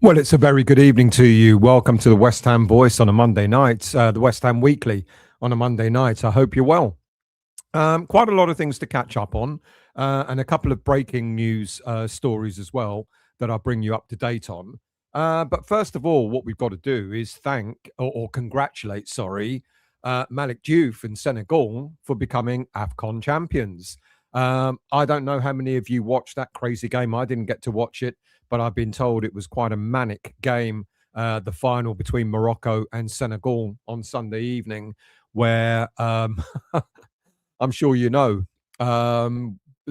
Well, it's a very good evening to you. Welcome to the West Ham Voice on a Monday night, the West Ham Weekly on a Monday night. I hope you're well. Quite a lot of things to catch up on, and a couple of breaking news stories as well that I'll bring you up to date on. But first of all, what we've got to do is thank or congratulate, sorry, Malik Diouf and Senegal for becoming AFCON champions. I don't know how many of you watched that crazy game. I didn't get to watch it, but I've been told it was quite a manic game, the final between Morocco and Senegal on Sunday evening, where I'm sure you know,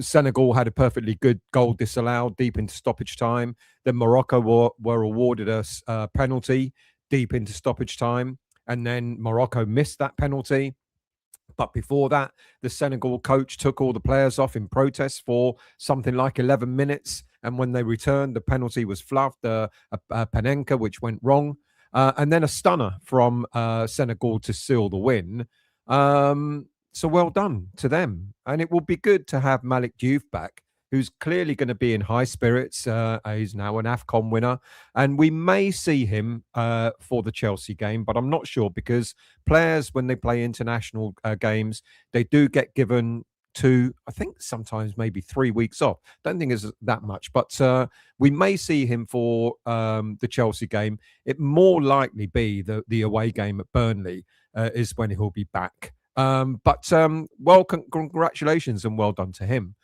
Senegal had a perfectly good goal disallowed deep into stoppage time. Then Morocco were awarded a penalty deep into stoppage time. And then Morocco missed that penalty. But before that, the Senegal coach took all the players off in protest for something like 11 minutes. And when they returned, the penalty was fluffed, a Panenka, which went wrong. And then a stunner from Senegal to seal the win. So well done to them. And it will be good to have Malik Diouf back, who's clearly going to be in high spirits. He's now an AFCON winner. And we may see him for the Chelsea game, but I'm not sure because players, when they play international games, they do get given 2, I think sometimes maybe 3 weeks off. Don't think it's that much, but we may see him for the Chelsea game. It more likely be the away game at Burnley is when he'll be back. Congratulations and well done to him.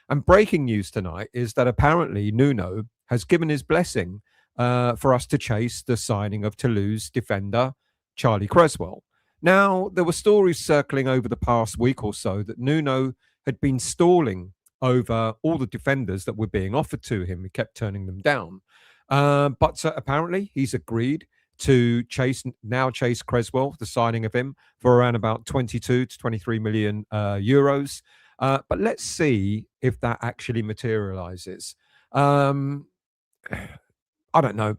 And breaking news tonight is that apparently Nuno has given his blessing for us to chase the signing of Toulouse defender Charlie Cresswell. Now, there were stories circling over the past week or so that Nuno had been stalling over all the defenders that were being offered to him. He kept turning them down. But apparently he's agreed to chase Cresswell, the signing of him, for around about 22 to 23 million euros. But let's see if that actually materializes. I don't know.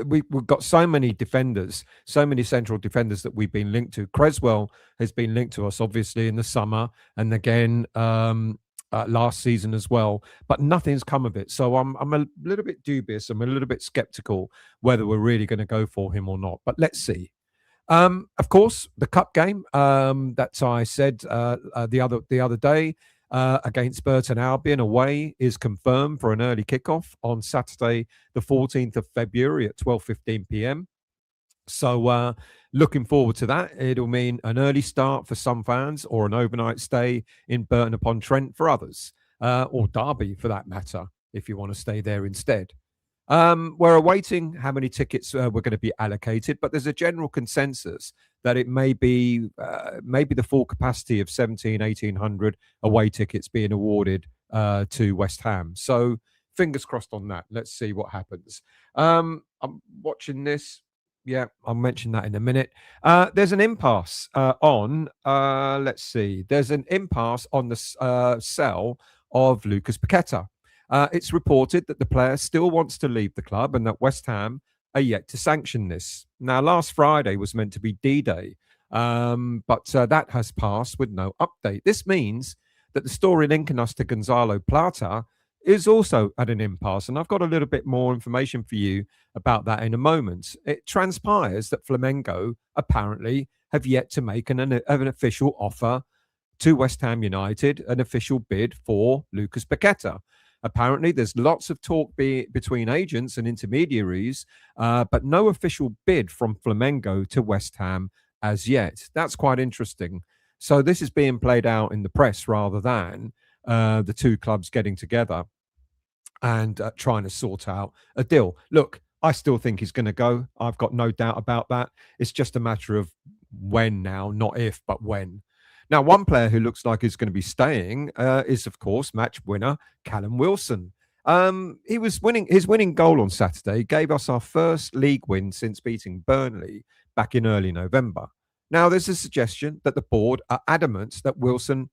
We've got so many defenders, so many central defenders that we've been linked to. Cresswell has been linked to us, obviously, in the summer and again last season as well. But nothing's come of it. So I'm a little bit dubious. I'm a little bit skeptical whether we're really going to go for him or not. But let's see. Of course, the cup game that I said the other day against Burton Albion away is confirmed for an early kickoff on Saturday, the 14th of February at 12:15 p.m. So looking forward to that. It'll mean an early start for some fans or an overnight stay in Burton upon Trent for others, or Derby for that matter, if you want to stay there instead. We're awaiting how many tickets we're going to be allocated, but there's a general consensus that it may be the full capacity of 1,800 away tickets being awarded to West Ham. So fingers crossed on that. Let's see what happens. I'm watching this. Yeah, I'll mention that in a minute. There's an impasse let's see. There's an impasse on the sell of Lucas Paqueta. It's reported that the player still wants to leave the club and that West Ham are yet to sanction this. Now, last Friday was meant to be D-Day, but that has passed with no update. This means that the story linking us to Gonzalo Plata is also at an impasse, and I've got a little bit more information for you about that in a moment. It transpires that Flamengo apparently have yet to make an official offer to West Ham United, an official bid for Lucas Paqueta. Apparently, there's lots of talk between agents and intermediaries, but no official bid from Flamengo to West Ham as yet. That's quite interesting. So this is being played out in the press rather than the two clubs getting together and trying to sort out a deal. Look, I still think he's going to go. I've got no doubt about that. It's just a matter of when now, not if, but when. Now, one player who looks like he's going to be staying is, of course, match winner Callum Wilson. He was winning. His winning goal on Saturday gave us our first league win since beating Burnley back in early November. Now, there's a suggestion that the board are adamant that Wilson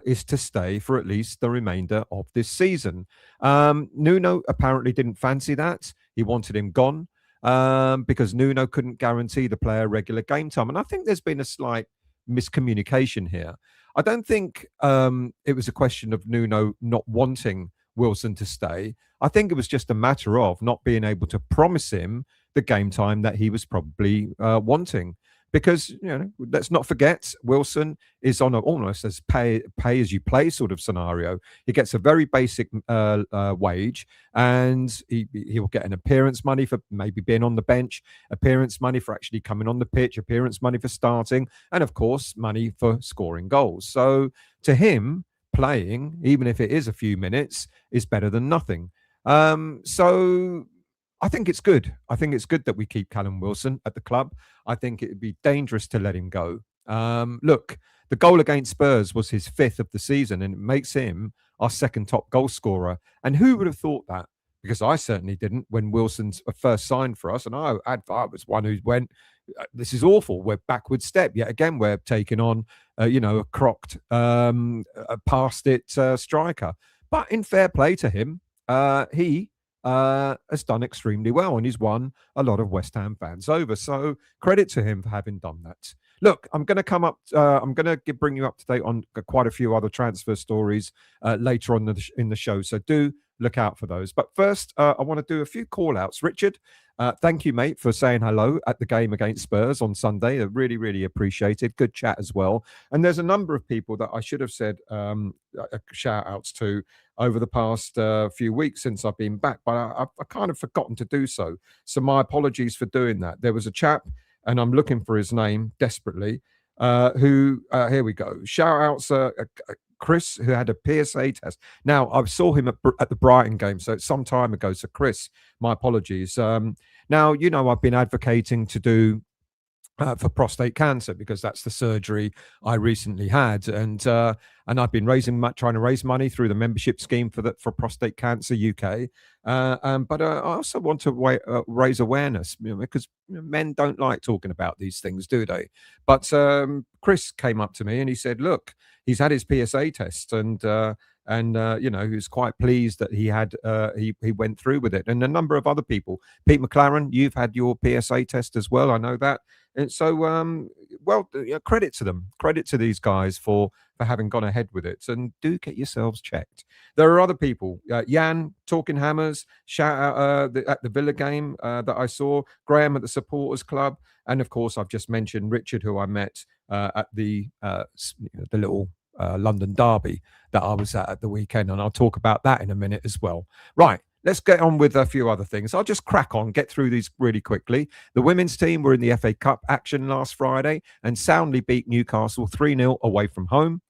is to stay for at least the remainder of this season. Nuno apparently didn't fancy that. He wanted him gone because Nuno couldn't guarantee the player regular game time. And I think there's been a slight miscommunication here. I don't think it was a question of Nuno not wanting Wilson to stay. I think it was just a matter of not being able to promise him the game time that he was probably wanting. Because, let's not forget, Wilson is on almost as pay as you play sort of scenario. He gets a very basic wage, and he'll get an appearance money for maybe being on the bench, appearance money for actually coming on the pitch, appearance money for starting, and of course, money for scoring goals. So to him, playing, even if it is a few minutes, is better than nothing. So I think it's good. I think it's good that we keep Callum Wilson at the club. I think it would be dangerous to let him go. Look, the goal against Spurs was his 5th of the season, and it makes him our 2nd top goal scorer. And who would have thought that? Because I certainly didn't when Wilson's first signed for us. And I was one who went, this is awful. We're backward step. Yet again, we're taking on, a crocked, past it striker. But in fair play to him, he has done extremely well, and he's won a lot of West Ham fans over. So credit to him for having done that. Look, I'm going to come up. I'm going to bring you up to date on quite a few other transfer stories later on in the show. So do look out for those. But first, I want to do a few call outs. Richard, thank you, mate, for saying hello at the game against Spurs on Sunday. I really, really appreciated. Good chat as well. And there's a number of people that I should have said shout outs to over the past few weeks since I've been back, but I've kind of forgotten to do so. So my apologies for doing that. There was a chap, and I'm looking for his name desperately, who, here we go. Shout outs, Chris, who had a PSA test. Now, I saw him at the Brighton game, so it's some time ago. So, Chris, my apologies. Now, I've been advocating to do for prostate cancer because that's the surgery I recently had, and I've been trying to raise money through the membership scheme for Prostate Cancer UK. But I also want to raise awareness, because men don't like talking about these things, do they? But Chris came up to me and he said, "Look, he's had his PSA test, and he was quite pleased that he went through with it." And a number of other people, Pete McLaren, you've had your PSA test as well. I know that. And so, credit to them. Credit to these guys for having gone ahead with it. And do get yourselves checked. There are other people. Jan, Talking Hammers, shout out at the Villa game that I saw. Graham at the Supporters Club. And, of course, I've just mentioned Richard, who I met at the little London derby that I was at the weekend. And I'll talk about that in a minute as well. Right. Let's get on with a few other things. I'll just crack on, get through these really quickly. The women's team were in the FA Cup action last Friday and soundly beat Newcastle 3-0 away from home.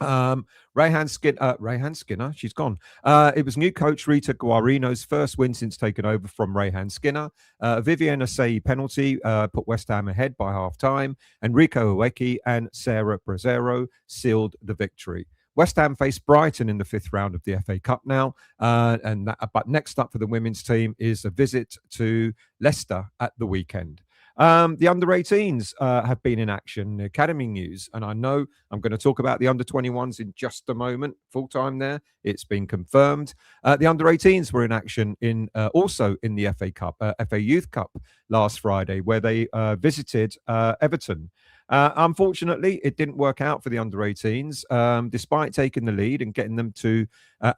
Rayhan Skinner, she's gone. It was new coach Rita Guarino's first win since taking over from Rayhan Skinner. Vivian Asseyi penalty put West Ham ahead by half-time, and Rico Ueki and Sarah Brazzero sealed the victory. West Ham face Brighton in the 5th round of the FA Cup now. But next up for the women's team is a visit to Leicester at the weekend. The under-18s have been in action, academy news, and I know I'm going to talk about the under-21s in just a moment, full-time there. It's been confirmed. The under-18s were in action also in the FA Cup, FA Youth Cup last Friday, where they visited Everton. Unfortunately, it didn't work out for the under-18s, despite taking the lead and getting them to,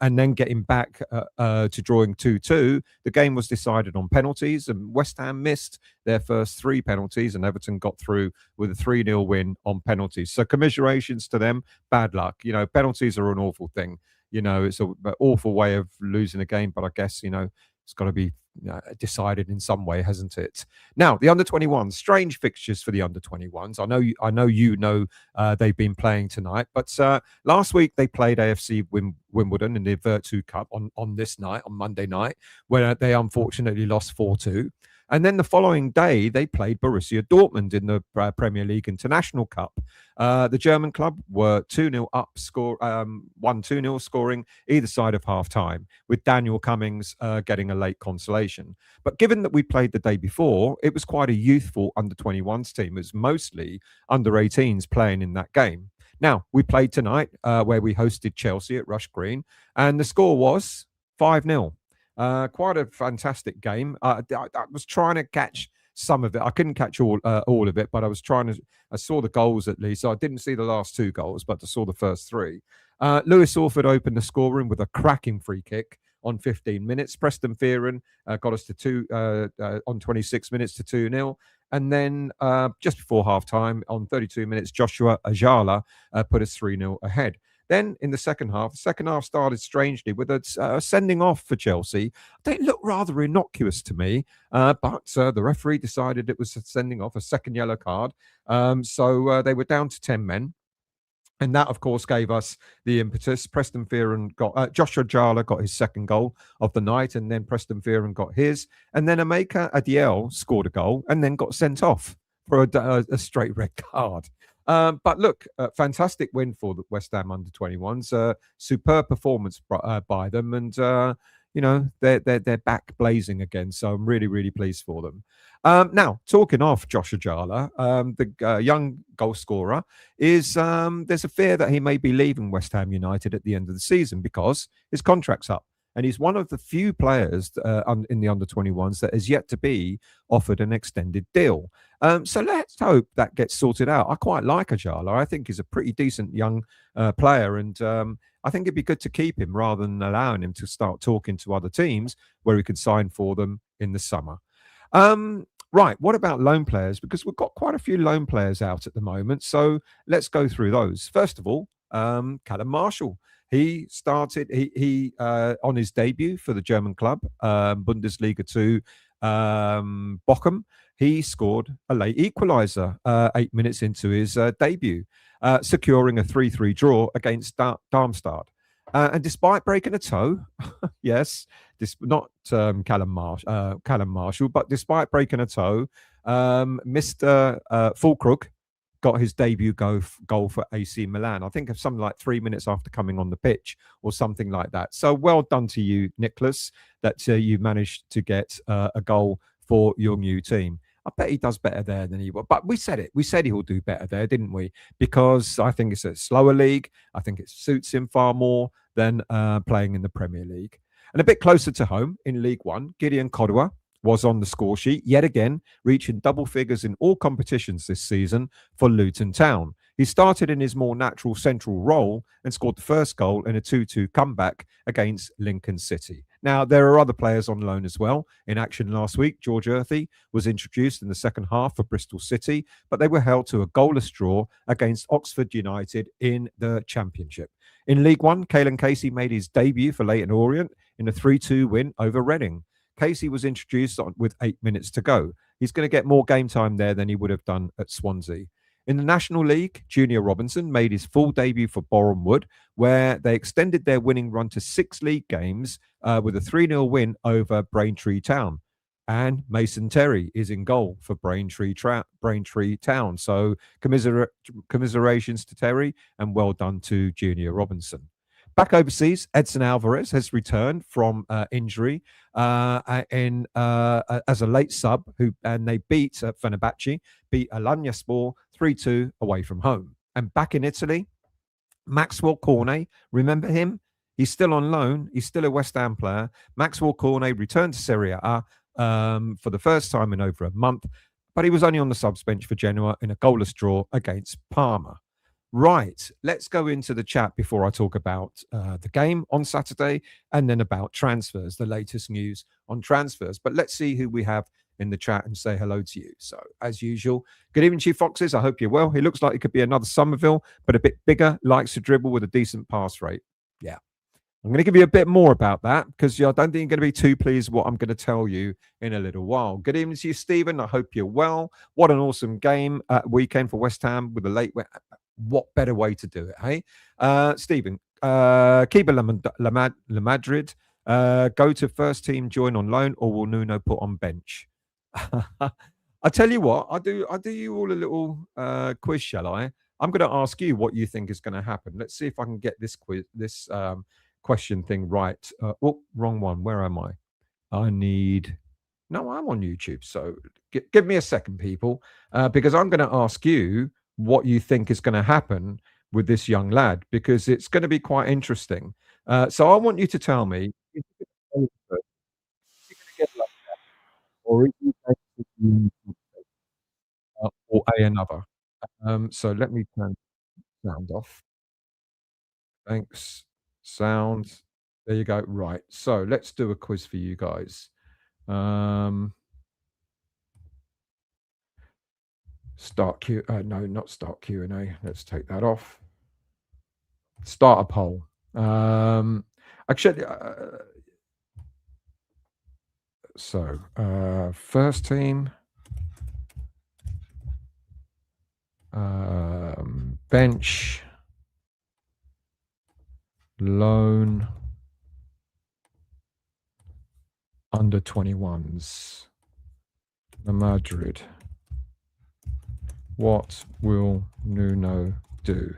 and then getting back to drawing 2-2. The game was decided on penalties, and West Ham missed their first 3 penalties, and Everton got through with a 3-0 win on penalties. So commiserations to them. Bad luck. Penalties are an awful thing. It's an awful way of losing a game, but I guess, it's got to be decided in some way, hasn't it? Now, the under-21s, strange fixtures for the under-21s. I know they've been playing tonight, but last week they played AFC Wimbledon in the Virtu Cup on this night, on Monday night, where they unfortunately lost 4-2. And then the following day, they played Borussia Dortmund in the Premier League International Cup. The German club were 2-0 up, won 2-0, scoring either side of half-time, with Daniel Cummings getting a late consolation. But given that we played the day before, it was quite a youthful under-21s team. It was mostly under-18s playing in that game. Now, we played tonight where we hosted Chelsea at Rush Green, and the score was 5-0. Quite a fantastic game. I was trying to catch some of it. I couldn't catch all of it, but I saw the goals at least. So I didn't see the last 2 goals, but I saw the first 3. Lewis Orford opened the scoring with a cracking free kick on 15 minutes. Preston Fearon got us to on 26 minutes to 2-0. And then just before half time, on 32 minutes, Joshua Ajala put us 3-0 ahead. Then in the second half started strangely with a sending off for Chelsea. They looked rather innocuous to me, but the referee decided it was sending off, a second yellow card. So they were down to 10 men. And that, of course, gave us the impetus. Preston Fearon got Joshua Jala got his second goal of the night, and then Preston Fearon got his. And then Emeka Adiel scored a goal and then got sent off for a straight red card. But look, fantastic win for the West Ham under 21s. Superb performance by them, and they're back blazing again. So I'm really, really pleased for them. Now, talking off Josh Ajala, the young goal scorer, is there's a fear that he may be leaving West Ham United at the end of the season because his contract's up. And he's one of the few players in the under 21s that has yet to be offered an extended deal. So let's hope that gets sorted out. I quite like Ajala. I think he's a pretty decent young player, and I think it'd be good to keep him rather than allowing him to start talking to other teams where he could sign for them in the summer. Right, what about loan players? Because we've got quite a few loan players out at the moment. So let's go through those. First of all, Callum Marshall. He started on his debut for the German club, Bundesliga 2, Bochum. He scored a late equaliser 8 minutes into his debut, securing a 3-3 draw against Darmstadt. And despite breaking a toe, yes, not Callum Marshall, but despite breaking a toe, Mr. Fulkrug got his debut goal for AC Milan. I think of something like 3 minutes after coming on the pitch or something like that. So well done to you, Nicholas, that you managed to get a goal for your new team. I bet he does better there than he will. But we said it. We said he will do better there, didn't we? Because I think it's a slower league. I think it suits him far more than playing in the Premier League. And a bit closer to home in League One, Gideon Kodua was on the score sheet yet again, reaching double figures in all competitions this season for Luton Town. He started in his more natural central role and scored the first goal in a 2-2 comeback against Lincoln City. Now, there are other players on loan as well. In action last week, George Earthy was introduced in the second half for Bristol City, but they were held to a goalless draw against Oxford United in the Championship. In League One, Caelan Casey made his debut for Leyton Orient in a 3-2 win over Reading. Casey was introduced with 8 minutes to go. He's going to get more game time there than he would have done at Swansea. In the National League, Junior Robinson made his full debut for Boreham Wood, where they extended their winning run to 6 league games with a 3-0 win over Braintree Town. And Mason Terry is in goal for Braintree Town. So commiserations to Terry, and well done to Junior Robinson. Back overseas, Edson Alvarez has returned from injury as a late sub, and they beat Fenerbahce, beat Alanyaspor 3-2 away from home. And back in Italy, Maxwell Cornet, remember him? He's still on loan. He's still a West Ham player. Maxwell Cornet returned to Serie A for the first time in over a month, but he was only on the subs bench for Genoa in a goalless draw against Parma. Right, let's go into the chat before I talk about the game on Saturday and then about transfers, the latest news on transfers. But let's see who we have in the chat and say hello to you. So, as usual, good evening, Chief Foxes. I hope you're well. He looks like he could be another Somerville, but a bit bigger, likes to dribble with a decent pass rate. Yeah. I'm going to give you a bit more about that because I don't think you're going to be too pleased with what I'm going to tell you in a little while. Good evening to you, Stephen. I hope you're well. What an awesome game weekend for West Ham with a late win. What better way to do it, hey? Stephen, Keiber Lamadrid, go to first team, join on loan, or will Nuno put on bench? I tell you what, I'll do you all a little quiz, shall I? I'm going to ask you what you think is going to happen. Let's see if I can get this question thing right. Oh, wrong one. Where am I? No, I'm on YouTube. So give me a second, people, because I'm going to ask you what you think is going to happen with this young lad, because it's going to be quite interesting. So I want you to tell me, is he going to get like that, or is he going to be, or another? So let me turn sound off. Thanks. Sound. There you go. Right. So let's do a quiz for you guys. Start Q. No, not start Q&A. Let's take that off. Start a poll. Actually, first team. Bench. Loan. Under 21s. Lamadrid. What will Nuno do?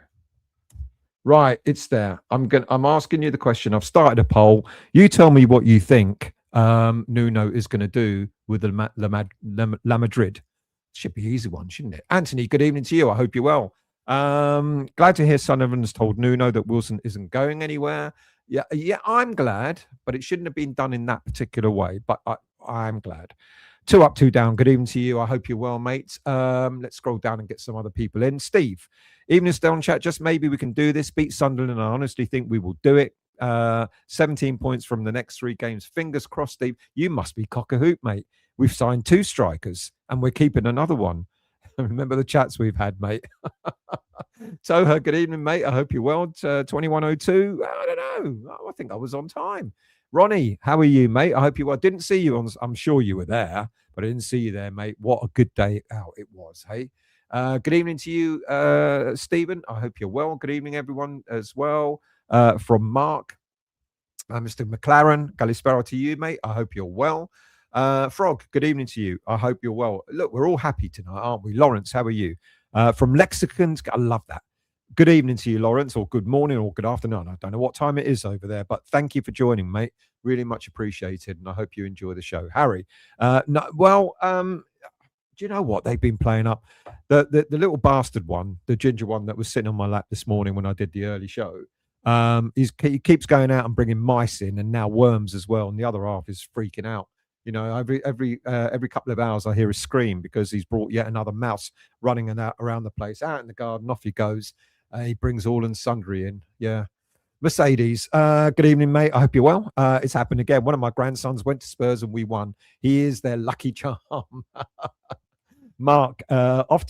Right, it's there. I'm asking you the question. I've started a poll. You tell me what you think Nuno is going to do with the La Madrid. Should be an easy one, shouldn't it? Anthony, good evening to you. I hope you're well. Glad to hear Sunderland has told Nuno that Wilson isn't going anywhere. Yeah, I'm glad, but it shouldn't have been done in that particular way. But I'm glad. 2 up, 2 down. Good evening to you. I hope you're well, mate. Let's scroll down and get some other people in. Steve, evening still on chat. Just maybe we can do this. Beat Sunderland. I honestly think we will do it. 17 points from the next 3 games. Fingers crossed, Steve. You must be cock a hoop, mate. We've signed 2 strikers and we're keeping another one. Remember the chats we've had, mate. Toha, good evening, mate. I hope you're well. 2102. I don't know. I think I was on time. Ronnie, how are you, mate? I hope you well. Didn't see you on. I'm sure you were there, but I didn't see you there, mate. What a good day out it was. Hey, good evening to you, Stephen. I hope you're well. Good evening, everyone, as well. From Mark, Mr. McLaren. Kalispera to you, mate. I hope you're well. Frog, good evening to you. I hope you're well. Look, we're all happy tonight, aren't we? Lawrence, how are you? From Lexicons, I love that. Good evening to you, Lawrence, or good morning, or good afternoon. I don't know what time it is over there, but thank you for joining, mate. Really much appreciated, and I hope you enjoy the show. Harry, do you know what they've been playing up? The little bastard one, the ginger one that was sitting on my lap this morning when I did the early show. He keeps going out and bringing mice in, and now worms as well, and the other half is freaking out. You know, every couple of hours I hear a scream because he's brought yet another mouse running around the place, out in the garden. Off he goes. He brings all and sundry in. Yeah. Mercedes, good evening, mate. I hope you're well. It's happened again. One of my grandsons went to Spurs and we won. He is their lucky charm. Mark, off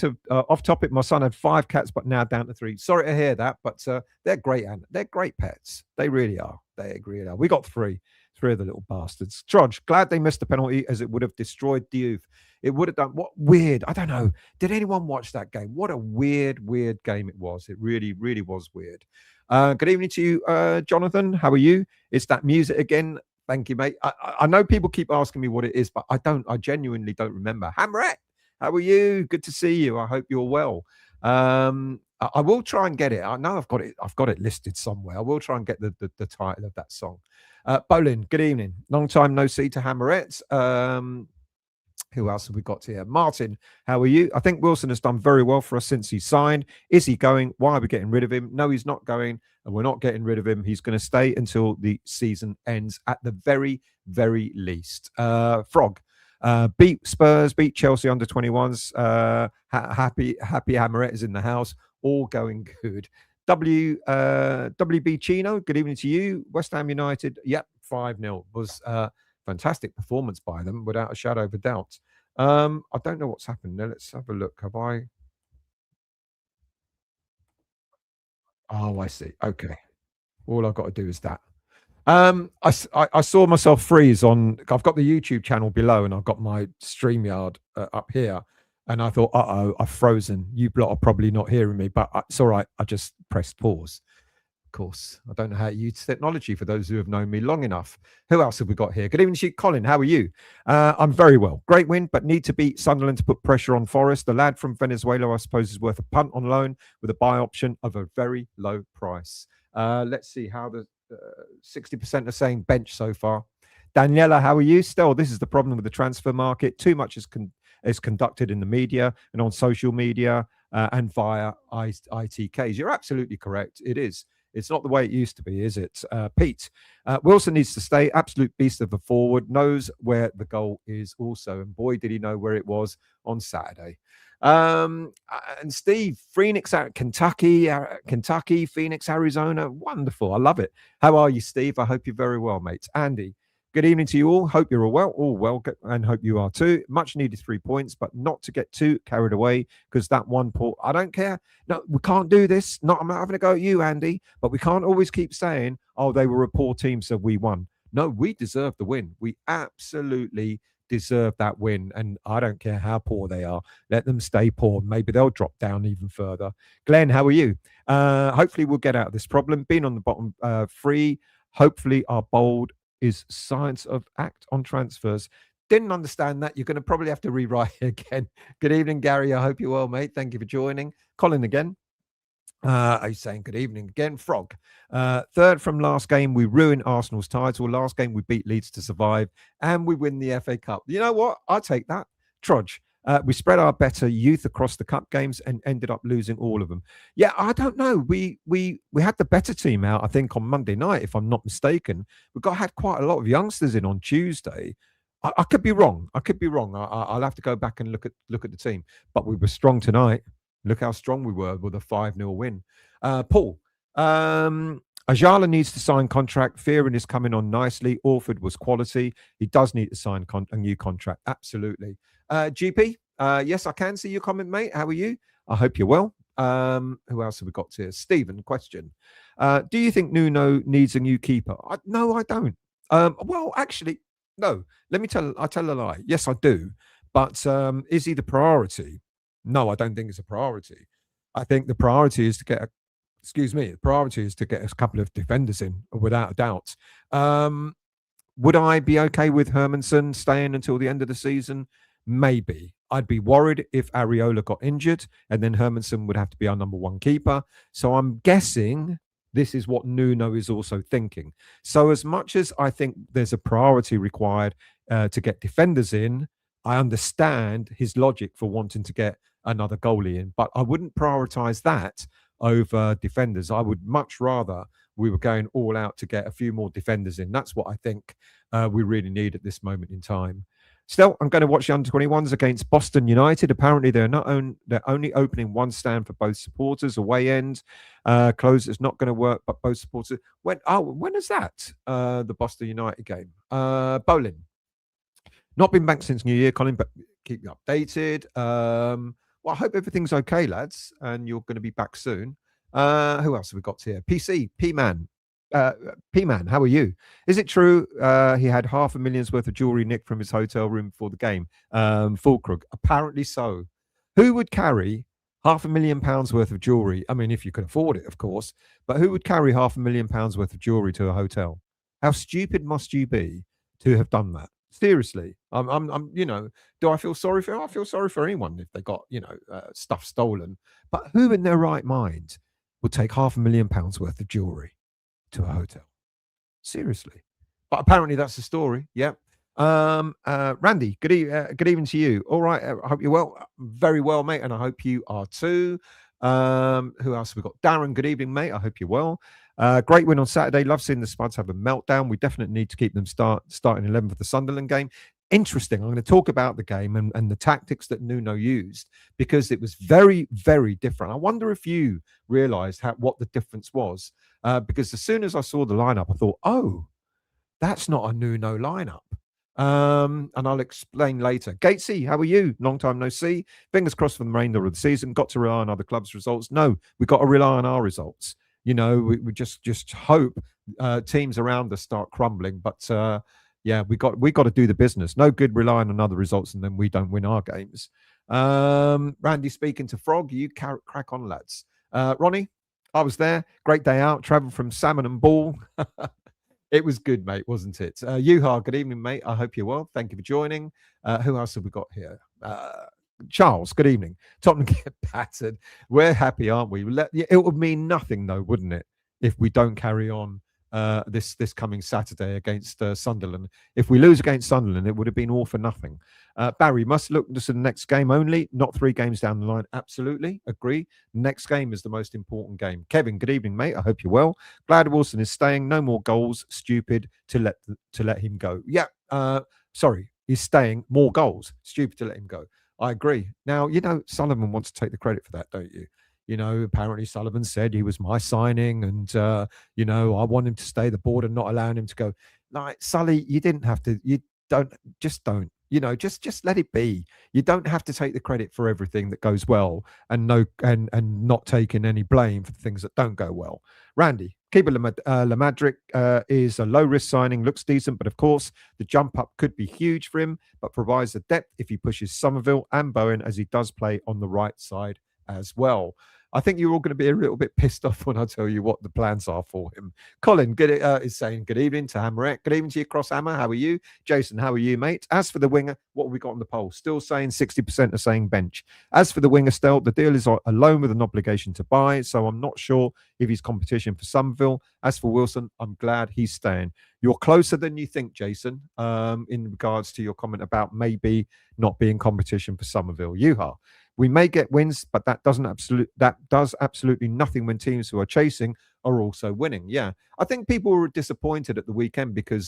topic. My son had 5 cats, but now down to 3. Sorry to hear that, but they're great, and they're great pets. They really are. They really are. We got 3 of the little bastards. Trudge, glad they missed the penalty, as it would have destroyed Diouf. It would have done. What weird. I don't know. Did anyone watch that game? What a weird game it was. It really was weird. Good evening to you, Jonathan. How are you? It's that music again. Thank you, mate. I know people keep asking me what it is, but I genuinely don't remember. Hamret, how are you? Good to see you. I hope you're well. I will try and get it. I know I've got it listed somewhere. I will try and get the title of that song. Bolin, good evening. Long time no see to Hammerette. Who else have we got here? Martin, how are you? I think Wilson has done very well for us since he signed. Is he going? Why are we getting rid of him? No, he's not going, and we're not getting rid of him. He's going to stay until the season ends at the very least. Frog, beat Spurs, beat Chelsea under 21s. Happy Hammerette is in the house. All going good. WB Chino, good evening to you. West Ham United, yep, 5-0 was fantastic performance by them, without a shadow of a doubt. I don't know what's happened there. Let's have a look. Have I? Oh, I see. Okay. All I've got to do is that. I saw myself freeze on. I've got the YouTube channel below, and I've got my StreamYard up here. And I thought, I've frozen. You lot are probably not hearing me, but it's all right. I just pressed pause. Of course, I don't know how to use technology, for those who have known me long enough. Who else have we got here? Good evening to you, Colin. How are you? I'm very well. Great win, but need to beat Sunderland to put pressure on Forest. The lad from Venezuela, I suppose, is worth a punt on loan with a buy option of a very low price. Let's see how the 60% are saying bench so far. Daniela, how are you? Still, this is the problem with the transfer market. Too much is conducted in the media and on social media and via ITKs. You're absolutely correct. It is. It's not the way it used to be, is it? Pete, Wilson needs to stay. Absolute beast of a forward. Knows where the goal is also. And boy, did he know where it was on Saturday. And Steve, Phoenix, Kentucky, Phoenix, Arizona. Wonderful. I love it. How are you, Steve? I hope you're very well, mate. Andy, good evening to you all. Hope you're all well, and hope you are too. Much needed 3 points, but not to get too carried away because that one point, I don't care. No, we can't do this. I'm not having a go at you, Andy, but we can't always keep saying, oh, they were a poor team, so we won. No, we deserve the win. We absolutely deserve that win. And I don't care how poor they are. Let them stay poor. Maybe they'll drop down even further. Glenn, how are you? Hopefully we'll get out of this problem. Being on the bottom three, hopefully our bold is science of act on transfers. Didn't understand that. You're going to probably have to rewrite it again. Good evening, Gary. I hope you're well, mate. Thank you for joining. Colin again. Are you saying good evening again? Frog. Third from last game, we ruined Arsenal's title. Last game, we beat Leeds to survive, and we win the FA Cup. You know what? I take that. Trudge. We spread our better youth across the cup games and ended up losing all of them. Yeah, I don't know. We had the better team out, I think, on Monday night, if I'm not mistaken. Had quite a lot of youngsters in on Tuesday. I could be wrong. I'll have to go back and look at the team. But we were strong tonight. Look how strong we were with a 5-0 win. Paul, Ajala needs to sign contract. Fearing is coming on nicely. Orford was quality. He does need to sign a new contract. Absolutely. GP, yes, I can see your comment, mate. How are you? I hope you're well. Who else have we got here? Stephen, question. Do you think Nuno needs a new keeper? No, I don't. Well, actually, no. I'll tell a lie. Yes, I do. But is he the priority? No, I don't think it's a priority. I think the priority is to get a couple of defenders in, without a doubt. Would I be okay with Hermansen staying until the end of the season? Maybe. I'd be worried if Areola got injured, and then Hermansen would have to be our number one keeper. So I'm guessing this is what Nuno is also thinking. So as much as I think there's a priority required to get defenders in, I understand his logic for wanting to get another goalie in, but I wouldn't prioritize that over defenders. I would much rather we were going all out to get a few more defenders in. That's what I think we really need at this moment in time. Still, I'm going to watch the under-21s against Boston United. Apparently, they're only opening one stand for both supporters. Away end closed. It's not going to work, but both supporters. When is that? The Boston United game. Bowling. Not been back since New Year, Colin, but keep you updated. Well, I hope everything's okay, lads, and you're going to be back soon. Who else have we got here? PC, P-Man. P-Man, how are you? Is it true he had $500,000 worth of jewelry nicked from his hotel room before the game? Fulkrug. Apparently so. Who would carry £500,000 worth of jewelry? I mean, if you can afford it, of course. But who would carry £500,000 worth of jewelry to a hotel? How stupid must you be to have done that? Seriously, I'm. Do I feel sorry for? I feel sorry for anyone if they got stuff stolen. But who in their right mind would take £500,000 worth of jewelry to a hotel? Seriously, but apparently that's the story. Yeah. Randy, good evening to you. All right, I hope you're well. Very well, mate, and I hope you are too. Who else have we got? Darren, good evening, mate. I hope you're well. Great win on Saturday. Love seeing the Spuds have a meltdown. We definitely need to keep them starting 11 for the Sunderland game. Interesting. I'm going to talk about the game and the tactics that Nuno used, because it was very, very different. I wonder if you realised what the difference was, because as soon as I saw the lineup, I thought, oh, that's not a Nuno lineup. And I'll explain later. Gatesy, how are you? Long time no see. Fingers crossed for the remainder of the season. Got to rely on other clubs' results? No, we've got to rely on our results. We just hope teams around us start crumbling. But yeah, we got to do the business. No good relying on other results and then we don't win our games. Randy speaking to Frog. You crack on, lads. Ronnie, I was there. Great day out. Traveled from Salmon and Ball. It was good, mate, wasn't it? Yuha, good evening, mate. I hope you're well. Thank you for joining. Who else have we got here? Charles, good evening. Tottenham get battered. We're happy, aren't we? It would mean nothing, though, wouldn't it, if we don't carry on this coming Saturday against Sunderland. If we lose against Sunderland, it would have been all for nothing. Barry, must look to the next game only, not 3 games down the line. Absolutely, agree. Next game is the most important game. Kevin, good evening, mate. I hope you're well. Glad Wilson is staying. No more goals. Stupid to let him go. Yeah, sorry, he's staying. More goals. Stupid to let him go. I agree. Now, Sullivan wants to take the credit for that, don't you? Apparently Sullivan said he was my signing and, I want him to stay the board and not allowing him to go. Like, Sully, you didn't have to, don't, just let it be. You don't have to take the credit for everything that goes well and not taking any blame for the things that don't go well. Randy, Keiber Lamadrid is a low-risk signing, looks decent, but of course, the jump up could be huge for him, but provides the depth if he pushes Somerville and Bowen as he does play on the right side as well. I think you're all going to be a little bit pissed off when I tell you what the plans are for him. Colin is saying good evening to Hammerette. Good evening to you, Cross Hammer. How are you? Jason, how are you, mate? As for the winger, what have we got on the poll? Still saying 60% are saying bench. As for the winger, still, the deal is a loan with an obligation to buy, so I'm not sure if he's competition for Somerville. As for Wilson, I'm glad he's staying. You're closer than you think, Jason, in regards to your comment about maybe not being competition for Somerville. Yuha. We may get wins, but that does absolutely nothing when teams who are chasing are also winning. Yeah, I think people were disappointed at the weekend because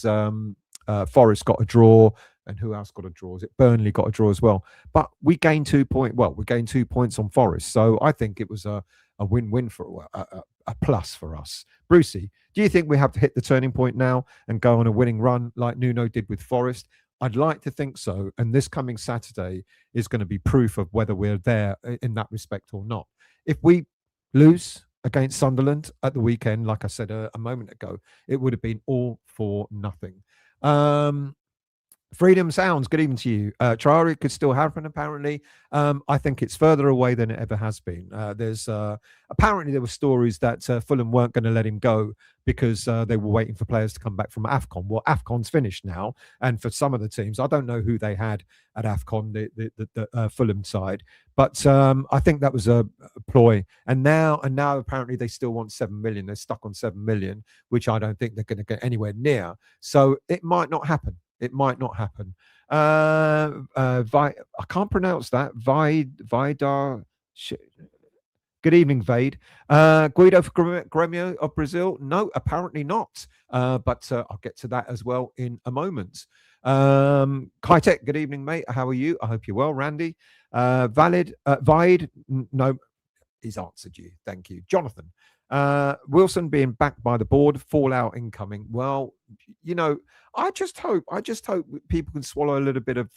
Forest got a draw, and who else got a draw? Is it Burnley got a draw as well? But we gained 2 points. Well, we gained 2 points on Forest, so I think it was a win-win for a plus for us. Brucey, do you think we have to hit the turning point now and go on a winning run like Nuno did with Forest? I'd like to think so, and this coming Saturday is going to be proof of whether we're there in that respect or not. If we lose against Sunderland at the weekend, like I said a moment ago, it would have been all for nothing. Freedom Sounds, good evening to you. Traore could still happen, apparently. I think it's further away than it ever has been. Apparently there were stories that Fulham weren't going to let him go because they were waiting for players to come back from AFCON. Well, AFCON's finished now, and for some of the teams, I don't know who they had at AFCON, the Fulham side, but I think that was a ploy. And now apparently they still want 7 million. They're stuck on 7 million, which I don't think they're going to get anywhere near. So it might not happen. It might not happen. I can't pronounce that. Vidar. Good evening, Vade. Guido Gremio of Brazil? No, apparently not. But I'll get to that as well in a moment. Kitech, good evening, mate. How are you? I hope you're well. Randy. Vide? No, he's answered you. Thank you. Jonathan. Wilson being backed by the board, fallout incoming. Well, I just hope people can swallow a little bit of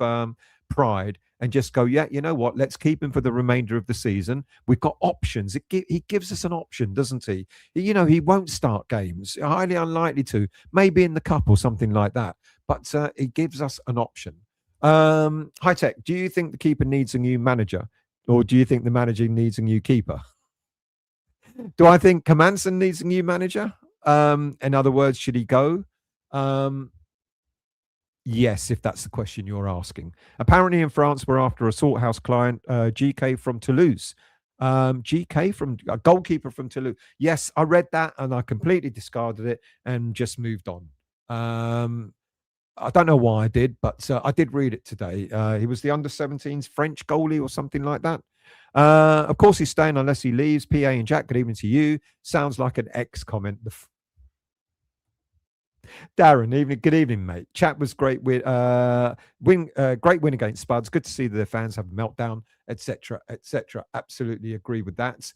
pride and just go, yeah, you know what? Let's keep him for the remainder of the season. We've got options. He gives us an option, doesn't he? He won't start games. Highly unlikely to. Maybe in the cup or something like that. But he gives us an option. High Tech, do you think the keeper needs a new manager? Or do you think the manager needs a new keeper? Do I think Kamanson needs a new manager? In other words, should he go? Yes, if that's the question you're asking. Apparently in France, we're after a Salthouse client, GK from Toulouse. GK from a goalkeeper from Toulouse. Yes, I read that and I completely discarded it and just moved on. I don't know why I did, but I did read it today. He was the under-17s French goalie or something like that. Of course, he's staying unless he leaves. PA and Jack, good evening to you. Sounds like an X comment. Darren, good evening, mate. Chat was great. Great win against Spuds. Good to see that the fans have a meltdown, etc., etc. Absolutely agree with that.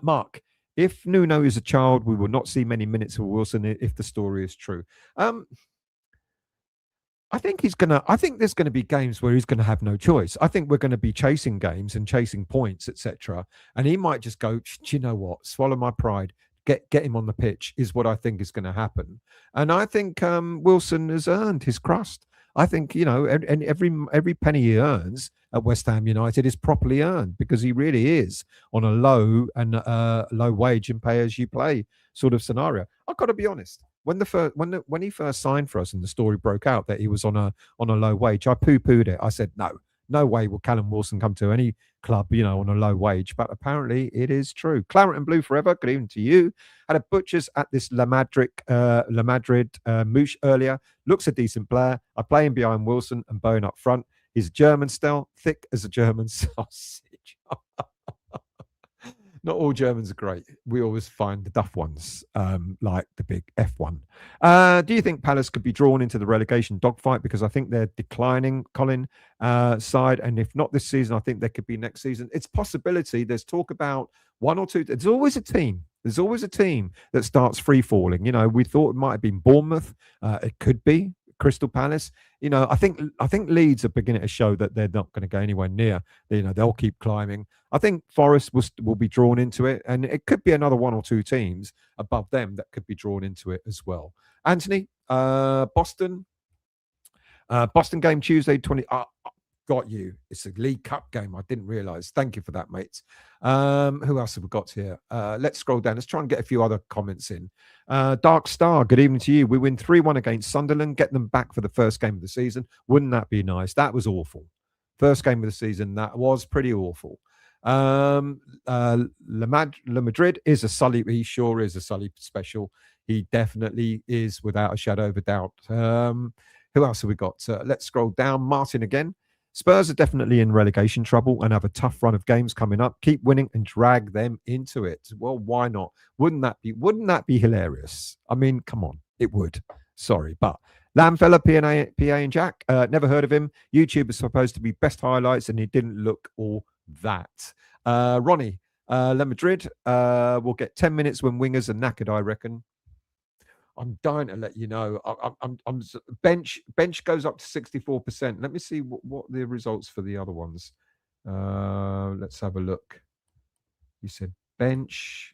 Mark, if Nuno is a child, we will not see many minutes of Wilson if the story is true. I think there's gonna be games where he's gonna have no choice. I think we're gonna be chasing games and chasing points, etc. And he might just go, do you know what? Swallow my pride. Get him on the pitch is what I think is going to happen. And I think Wilson has earned his crust. I think, and every penny he earns at West Ham United is properly earned because he really is on a low wage and pay as you play sort of scenario. I've got to be honest. When he first signed for us and the story broke out that he was on a low wage, I poo-pooed it. I said, no way will Callum Wilson come to any club, on a low wage. But apparently it is true. Claret and Blue forever. Good evening to you. Had a butchers at this Lamadrid Moosh earlier. Looks a decent player. I play him behind Wilson and Bowen up front. He's German style, thick as a German sausage. Not all Germans are great. We always find the duff ones, like the big F1. Do you think Palace could be drawn into the relegation dogfight? Because I think they're declining, Colin, side. And if not this season, I think there could be next season. It's possibility. There's talk about one or two. There's always a team. There's always a team that starts free falling. You know, we thought it might have been Bournemouth. It could be Crystal Palace. You know, I think Leeds are beginning to show that they're not going to go anywhere near. You know, they'll keep climbing. I think Forest will be drawn into it, and it could be another one or two teams above them that could be drawn into it as well. Anthony, Boston game Tuesday 20. Got you. It's a League Cup game. I didn't realise. Thank you for that, mates. Who else have we got here? Let's scroll down. Let's try and get a few other comments in. Dark Star, good evening to you. We win 3-1 against Sunderland. Get them back for the first game of the season. Wouldn't that be nice? That was awful. First game of the season. That was pretty awful. Lamadrid is a Sully. He sure is a Sully special. He definitely is, without a shadow of a doubt. Who else have we got? Let's scroll down. Martin again. Spurs are definitely in relegation trouble and have a tough run of games coming up. Keep winning and drag them into it. Well, why not? Wouldn't that be hilarious? I mean, come on, it would. Sorry, but Lamfella, PA and Jack, never heard of him. YouTube is supposed to be best highlights, and he didn't look all that. Ronnie, La Madrid will get 10 minutes when wingers are knackered, I reckon. I'm dying to let you know. I'm bench goes up to 64%. Let me see what the results for the other ones. Let's have a look. You said bench.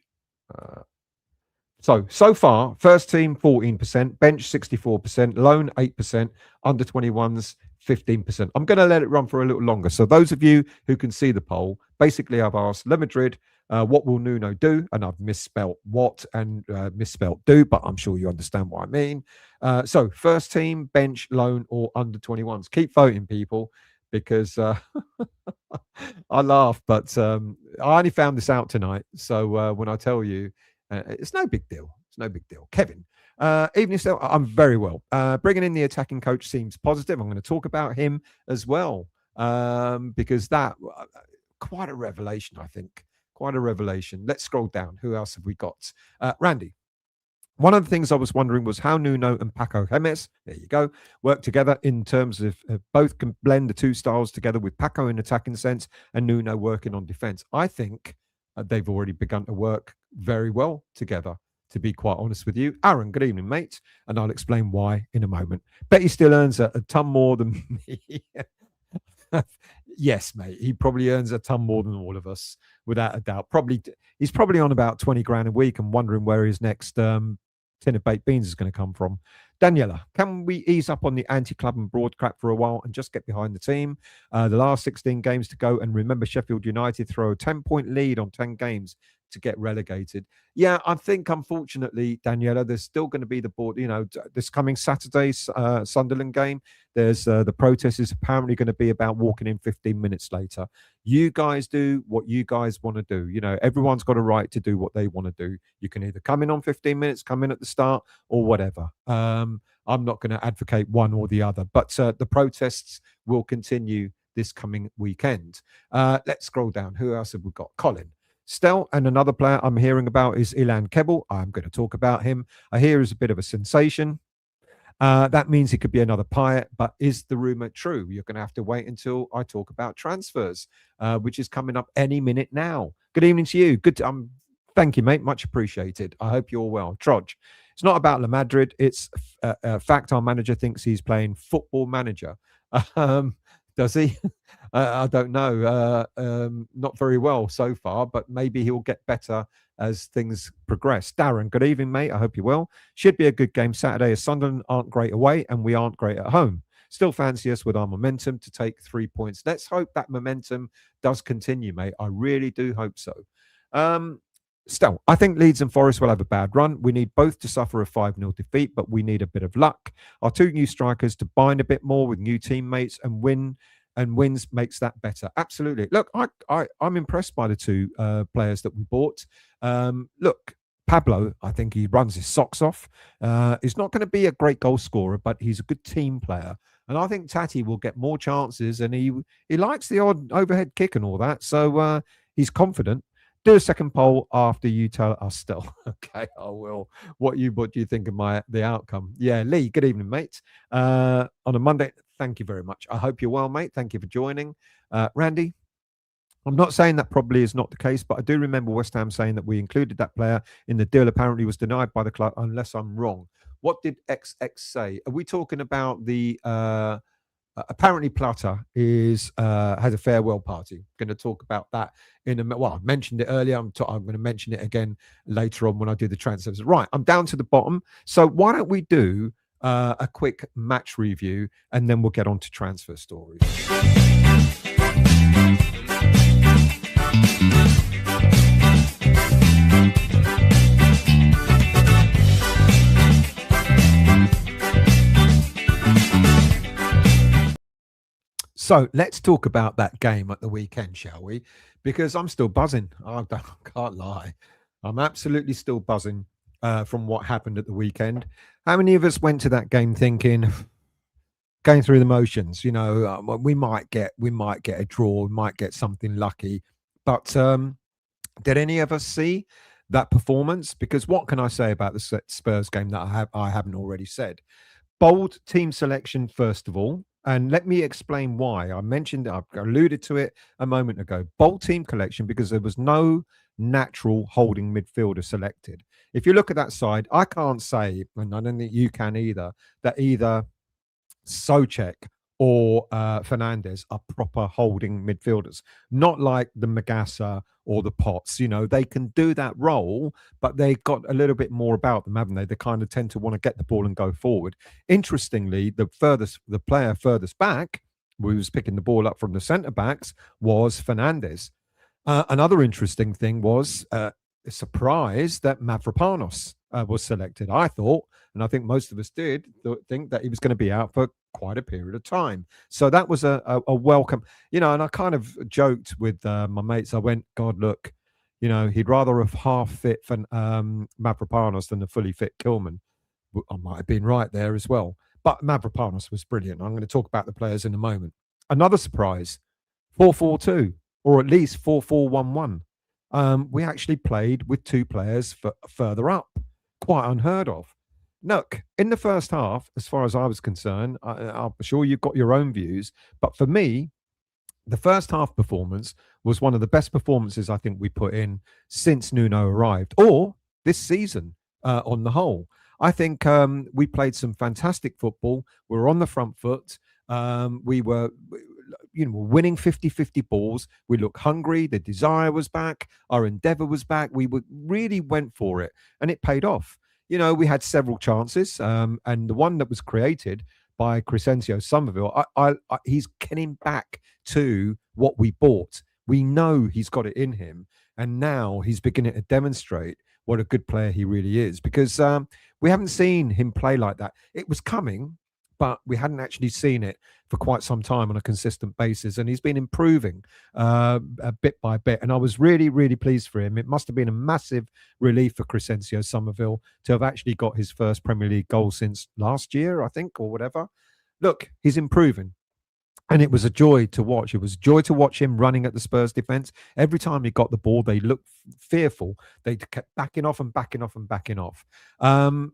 So far, first team 14%, bench 64%, loan 8%, under 21s 15%. I'm going to let it run for a little longer. So those of you who can see the poll, basically I've asked La Madrid, what will Nuno do? And I've misspelt what and misspelt do, but I'm sure you understand what I mean. So first team, bench, loan, or under 21s. Keep voting, people, because I laugh, but I only found this out tonight. So when I tell you, it's no big deal. It's no big deal. Kevin, evening still. I'm very well. Bringing in the attacking coach seems positive. I'm going to talk about him as well, because that quite a revelation, I think. Quite a revelation. Let's scroll down. Who else have we got? Randy. One of the things I was wondering was how Nuno and Paco Gemes, there you go, work together in terms of both can blend the two styles together, with Paco in attacking sense and Nuno working on defense. I think they've already begun to work very well together, to be quite honest with you. Aaron, good evening, mate. And I'll explain why in a moment. Bet he still earns a ton more than me. Yes, mate. He probably earns a ton more than all of us, without a doubt. He's probably on about 20 grand a week and wondering where his next tin of baked beans is going to come from. Daniela, can we ease up on the anti-club and broad crap for a while and just get behind the team? The last 16 games to go, and remember Sheffield United throw a 10-point lead on 10 games to get relegated. Yeah, I think, unfortunately, Daniela, there's still going to be the board, you know, this coming Saturday's Sunderland game. There's the protest is apparently going to be about walking in 15 minutes later. You guys do what you guys want to do. You know, everyone's got a right to do what they want to do. You can either come in on 15 minutes, come in at the start, or whatever. I'm not going to advocate one or the other, but the protests will continue this coming weekend. Let's scroll down. Who else have we got? Colin. Stel, and another player I'm hearing about is Ilan Kebel. I'm going to talk about him. I hear he's a bit of a sensation. That means he could be another Payet, but is the rumor true? You're going to have to wait until I talk about transfers, which is coming up any minute now. Good evening to you. Good. Thank you, mate. Much appreciated. I hope you're well. Trodge. It's not about La Madrid. It's a fact our manager thinks he's playing football manager. Does he? I don't know. Not very well so far, but maybe he'll get better as things progress. Darren, good evening, mate. I hope you're well. Should be a good game Saturday, as Sunderland aren't great away and we aren't great at home. Still fancy us with our momentum to take 3 points. Let's hope that momentum does continue, mate. I really do hope so. Still, I think Leeds and Forest will have a bad run. We need both to suffer a 5-0 defeat, but we need a bit of luck. Our two new strikers to bind a bit more with new teammates and wins makes that better. Absolutely. Look, I'm impressed by the two players that we bought. Look, Pablo, I think he runs his socks off. He's not going to be a great goal scorer, but he's a good team player. And I think Tati will get more chances, and he likes the odd overhead kick and all that. So he's confident. Do a second poll after you tell us still. Okay, I will. What do you think of the outcome? Yeah, Lee, good evening, mate. On a Monday, thank you very much. I hope you're well, mate. Thank you for joining. Randy, I'm not saying that probably is not the case, but I do remember West Ham saying that we included that player in the deal. Apparently was denied by the club, unless I'm wrong. What did XX say? Are we talking about the apparently Plata has a farewell party. Going to talk about that in a well. I mentioned it earlier. I'm going to mention it again later on when I do the transfers. Right, I'm down to the bottom. So why don't we do a quick match review and then we'll get on to transfer stories. So let's talk about that game at the weekend, shall we? Because I'm still buzzing. I can't lie. I'm absolutely still buzzing from what happened at the weekend. How many of us went to that game thinking, going through the motions, we might get a draw, we might get something lucky. But did any of us see that performance? Because what can I say about the Spurs game that I haven't already said? Bold team selection, first of all. And let me explain why. I alluded to it a moment ago. Bold team collection because there was no natural holding midfielder selected. If you look at that side, I can't say, and I don't think you can either, that either Souček or Fernandes are proper holding midfielders. Not like the Magassa or the Potts. They can do that role, but they've got a little bit more about them, haven't they? They kind of tend to want to get the ball and go forward. Interestingly, the player furthest back, who was picking the ball up from the centre backs, was Fernandes. Another interesting thing was a surprise that Mavropanos was selected. I thought, and I think most of us did, think that he was going to be out for quite a period of time. So that was a welcome, and I kind of joked with my mates. I went, God, look, he'd rather have half fit for Mavropanos than a fully fit Kilman. I might have been right there as well. But Mavropanos was brilliant. I'm going to talk about the players in a moment. Another surprise, 4-4-2, or at least 4-4-1-1. We actually played with two players further up. Quite unheard of. Look, in the first half, as far as I was concerned, I'm sure you've got your own views, but for me, the first half performance was one of the best performances I think we put in since Nuno arrived, or this season on the whole. I think we played some fantastic football. We were on the front foot. We were winning 50-50 balls. We looked hungry. The desire was back. Our endeavour was back. We really went for it, and it paid off. We had several chances, and the one that was created by Crescencio Somerville, he's getting back to what we bought. We know he's got it in him, and now he's beginning to demonstrate what a good player he really is, because we haven't seen him play like that. It was coming, but we hadn't actually seen it for quite some time on a consistent basis. And he's been improving bit by bit. And I was really, really pleased for him. It must have been a massive relief for Crescencio Somerville to have actually got his first Premier League goal since last year, I think, or whatever. Look, he's improving. And it was a joy to watch. It was a joy to watch him running at the Spurs defence. Every time he got the ball, they looked fearful. They kept backing off and backing off and backing off. And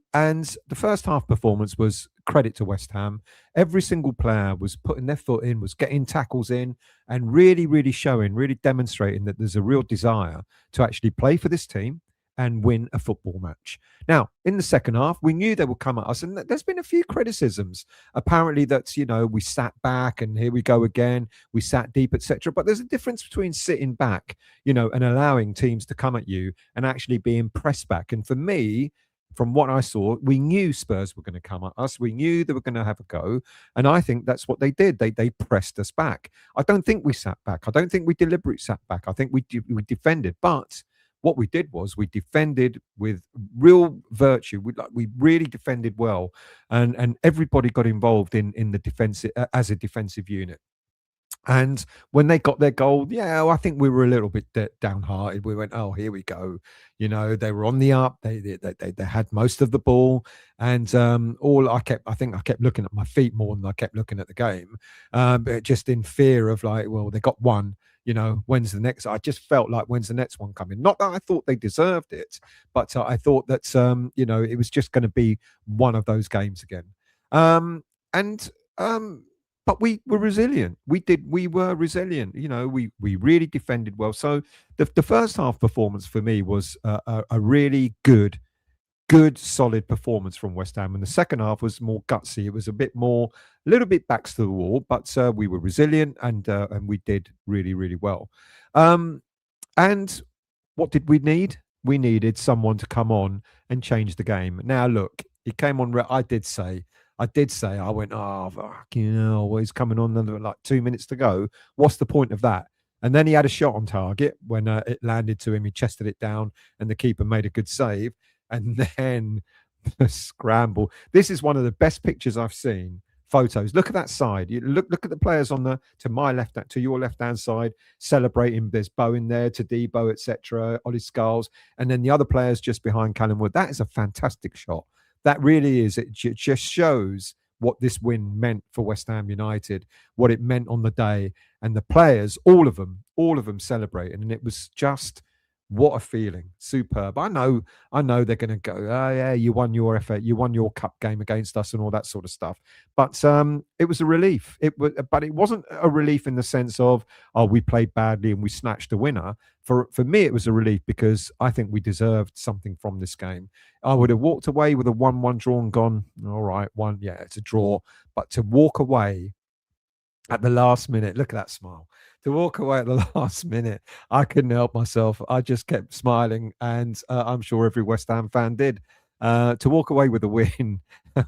the first half performance was credit to West Ham. Every single player was putting their foot in, was getting tackles in, and really, really showing, really demonstrating that there's a real desire to actually play for this team and win a football match. Now, in the second half, we knew they would come at us, and there's been a few criticisms. Apparently, that's, we sat back, and here we go again. We sat deep, etc. But there's a difference between sitting back, and allowing teams to come at you and actually being pressed back. And for me, from what I saw, we knew Spurs were going to come at us. We knew they were going to have a go. And I think that's what they did. They pressed us back. I don't think we sat back. I don't think we deliberately sat back. I think we defended. But what we did was we defended with real virtue. We really defended well. And everybody got involved in the defense as a defensive unit. And when they got their goal, I think we were a little bit downhearted. We went, oh, here we go. They were on the up. They had most of the ball, and I think I kept looking at my feet more than I kept looking at the game, but just in fear of they got one. when's the next? I just felt like, when's the next one coming? Not that I thought they deserved it, but I thought that it was just going to be one of those games again. And but we were resilient. We were resilient. We really defended well. So the first half performance for me was a really good, solid performance from West Ham, and the second half was more gutsy. It was a little bit backs to the wall, but we were resilient, and we did really, really well. And what did we need? We needed someone to come on and change the game. Now, look, he came on. I did say, I went, oh, fuck, he's coming on. Like 2 minutes to go. What's the point of that? And then he had a shot on target when it landed to him. He chested it down, and the keeper made a good save. And then the scramble. This is one of the best pictures I've seen. Photos. Look at that side. You look at the players to my left, to your left-hand side, celebrating. There's Bowen there, Todibo, etc., Ollie Skulls, and then the other players just behind Callum Wood. That is a fantastic shot. That really is. It just shows what this win meant for West Ham United, what it meant on the day, and the players, all of them celebrating, and it was just. What a feeling. Superb. I know they're going to go, oh, yeah, you won your cup game against us and all that sort of stuff. But it was a relief. But it wasn't a relief in the sense of, oh, we played badly and we snatched a winner. For me, it was a relief because I think we deserved something from this game. I would have walked away with a 1-1 draw and gone, all right, it's a draw. But to walk away at the last minute, look at that smile. To walk away at the last minute, I couldn't help myself. I just kept smiling, and I'm sure every West Ham fan did. To walk away with a win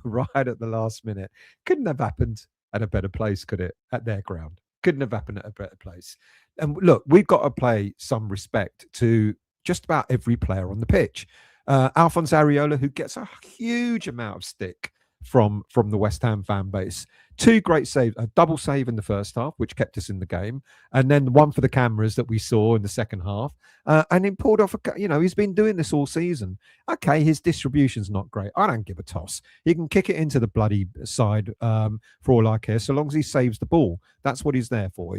right at the last minute couldn't have happened at a better place, could it? At their ground. Couldn't have happened at a better place. And look, we've got to pay some respect to just about every player on the pitch. Alphonse Areola, who gets a huge amount of stick from the West Ham fan base. 2 great saves, a double save in the first half, which kept us in the game, and then one for the cameras that we saw in the second half. And he pulled off he's been doing this all season. Okay, his distribution's not great. I don't give a toss. He can kick it into the bloody side for all I care, so long as he saves the ball. That's what he's there for.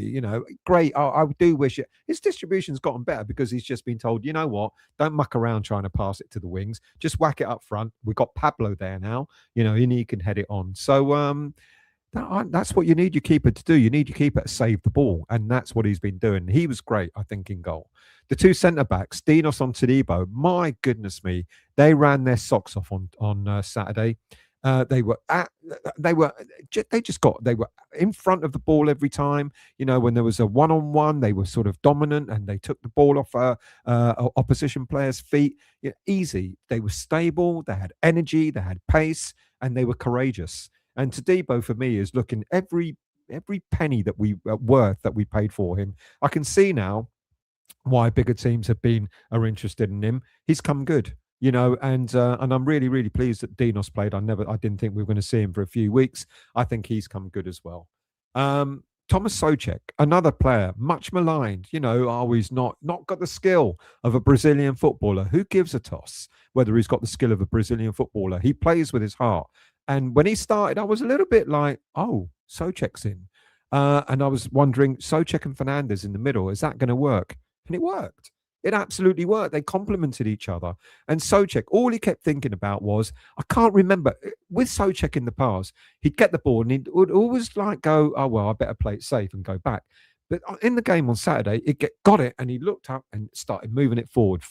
Great. I do wish his distribution's gotten better because he's just been told, you know what, don't muck around trying to pass it to the wings. Just whack it up front. We've got Pablo there now, and he can head it on. So that's what you need your keeper to do. You need your keeper to save the ball, and that's what he's been doing. He was great, I think, in goal. The 2 centre-backs, Dinos on Todibo, my goodness me, they ran their socks off on Saturday. They were in front of the ball every time. When there was a one-on-one, they were sort of dominant, and they took the ball off opposition players' feet. Easy. They were stable. They had energy. They had pace, and they were courageous. And Todibo, for me, is looking every penny that we worth that we paid for him. I can see now why bigger teams are interested in him. He's come good, and I'm really, really pleased that Dinos played. I didn't think we were going to see him for a few weeks. I think he's come good as well. Thomas Souček, another player, much maligned, he's not got the skill of a Brazilian footballer. Who gives a toss whether he's got the skill of a Brazilian footballer? He plays with his heart. And when he started, I was a little bit like, oh, Souček's in. And I was wondering, Souček and Fernandes in the middle, is that going to work? And it worked. It absolutely worked. They complemented each other. And Souček, all he kept thinking about was, I can't remember, with Souček in the past, he'd get the ball and he would always go, oh, well, I better play it safe and go back. But in the game on Saturday, got it, and he looked up and started moving it forward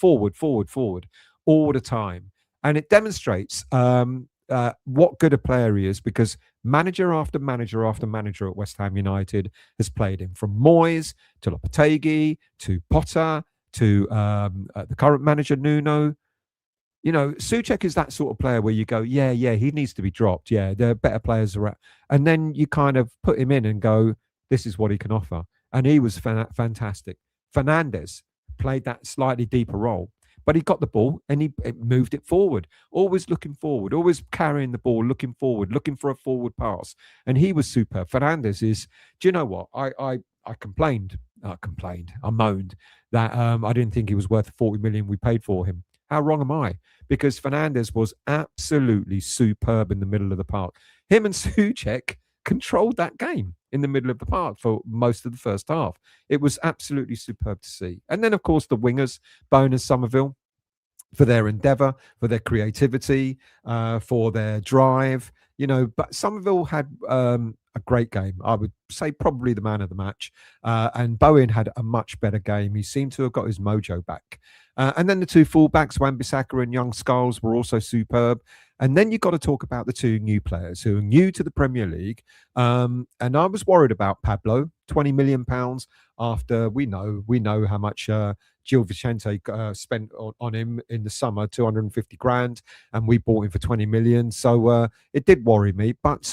all the time. And it demonstrates what good a player he is, because manager after manager after manager at West Ham United has played him, from Moyes to Lopetegui to Potter to the current manager Nuno. Souček is that sort of player where you go, yeah, he needs to be dropped. Yeah, there are better players around, and then you kind of put him in and go, this is what he can offer, and he was fantastic. Fernandes played that slightly deeper role, but he got the ball and he moved it forward, always looking forward, always carrying the ball, looking forward, looking for a forward pass. And he was superb. Fernandes is, do you know what? I moaned that I didn't think he was worth the 40 million we paid for him. How wrong am I? Because Fernandes was absolutely superb in the middle of the park. Him and Souček, controlled that game in the middle of the park for most of the first half. It was absolutely superb to see. And then, of course, the wingers, Bowen and Somerville, for their endeavour, for their creativity, for their drive. But Somerville had a great game. I would say probably the man of the match. And Bowen had a much better game. He seemed to have got his mojo back. And then the two fullbacks, Wan-Bissaka and Young Skulls, were also superb. And then you've got to talk about the two new players who are new to the Premier League. And I was worried about Pablo, £20 million after we know how much Gil Vicente spent on him in the summer, 250 grand, and we bought him for 20 million. So it did worry me, but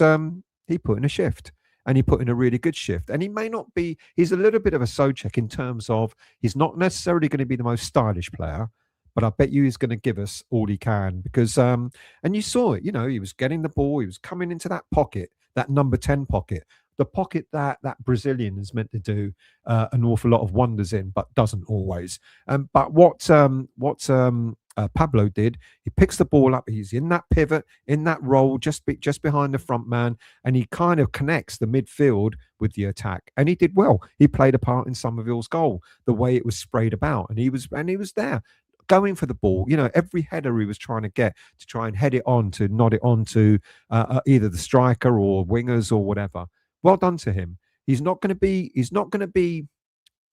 he put in a shift, and he put in a really good shift. And he may not be, he's a little bit of a Souček in terms of he's not necessarily going to be the most stylish player, but I bet you he's going to give us all he can because, and you saw it, he was getting the ball, he was coming into that pocket, that number 10 pocket, the pocket that Brazilian is meant to do an awful lot of wonders in, but doesn't always. But what Pablo did, he picks the ball up, he's in that pivot, in that role, just behind the front man, and he kind of connects the midfield with the attack. And he did well. He played a part in Somerville's goal, the way it was sprayed about, and he was there, going for the ball. Every header he was trying to get to try and head it on, to nod it on to either the striker or wingers or whatever. Well done to him. He's not going to be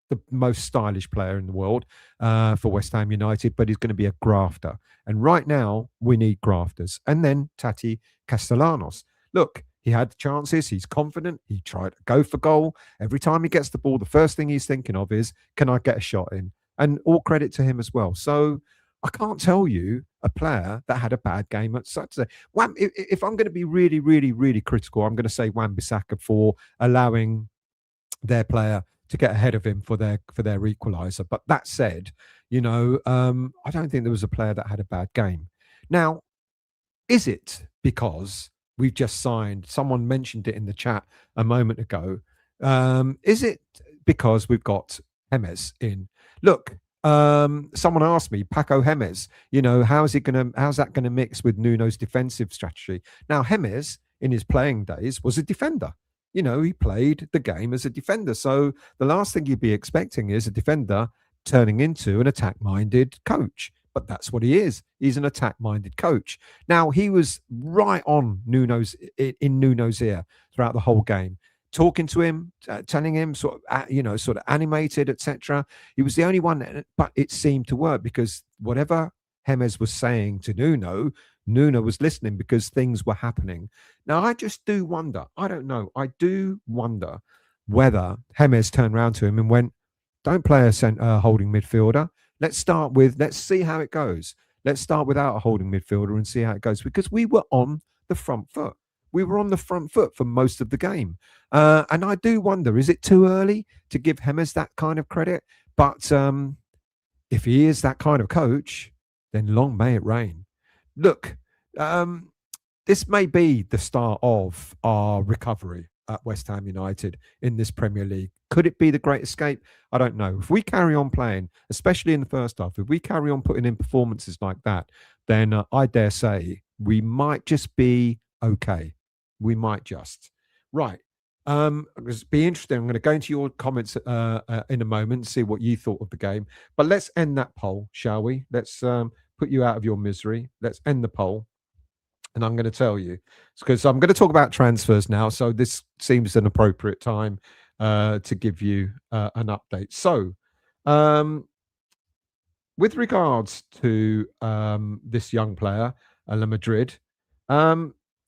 the most stylish player in the world for West Ham United, but he's going to be a grafter. And right now, we need grafters. And then Tati Castellanos. Look, he had chances. He's confident. He tried to go for goal. Every time he gets the ball, the first thing he's thinking of is, can I get a shot in? And all credit to him as well. So I can't tell you a player that had a bad game at Saturday. If I'm going to be really, really, really critical, I'm going to say Wan-Bissaka for allowing their player to get ahead of him for their equaliser. But that said, I don't think there was a player that had a bad game. Now, is it because we've just signed? Someone mentioned it in the chat a moment ago. Is it because we've got James in? Look, someone asked me, Paco James, how's that going to mix with Nuno's defensive strategy? Now, James in his playing days was a defender. He played the game as a defender. So the last thing you'd be expecting is a defender turning into an attack-minded coach. But that's what he is. He's an attack-minded coach. Now, he was right on Nuno's ear throughout the whole game, talking to him, telling him sort of animated, etc. He was the only one, but it seemed to work because whatever James was saying to Nuno was listening because things were happening. Now, I just do wonder, I don't know, I do wonder whether James turned around to him and went, don't play a holding midfielder. Let's see how it goes. Let's start without a holding midfielder and see how it goes, because we were on the front foot. We were on the front foot for most of the game. And I do wonder, is it too early to give James that kind of credit? But if he is that kind of coach, then long may it rain. Look, this may be the start of our recovery at West Ham United in this Premier League. Could it be the Great Escape? I don't know. If we carry on playing, especially in the first half, if we carry on putting in performances like that, then I dare say we might just be okay. We might just. Right. It's be interesting. I'm going to go into your comments in a moment and see what you thought of the game. But let's end that poll, shall we? Let's put you out of your misery. Let's end the poll. And I'm going to tell you, because I'm going to talk about transfers now. So this seems an appropriate time to give you an update. So with regards to this young player, Lamadrid,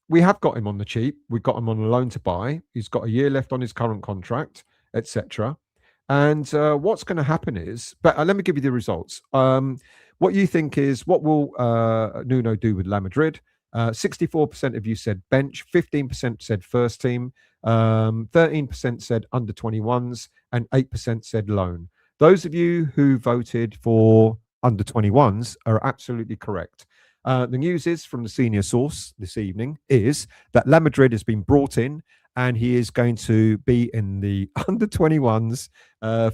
we have got him on the cheap. We've got him on a loan to buy. He's got a year left on his current contract, etc. And what's going to happen is, but let me give you the results. What you think is, what will Nuno do with Lamadrid? 64% of you said bench, 15% said first team, 13% said under 21s, and 8% said loan. Those of you who voted for under 21s are absolutely correct. The news is from the senior source this evening is that Lamadrid has been brought in and he is going to be in the under 21s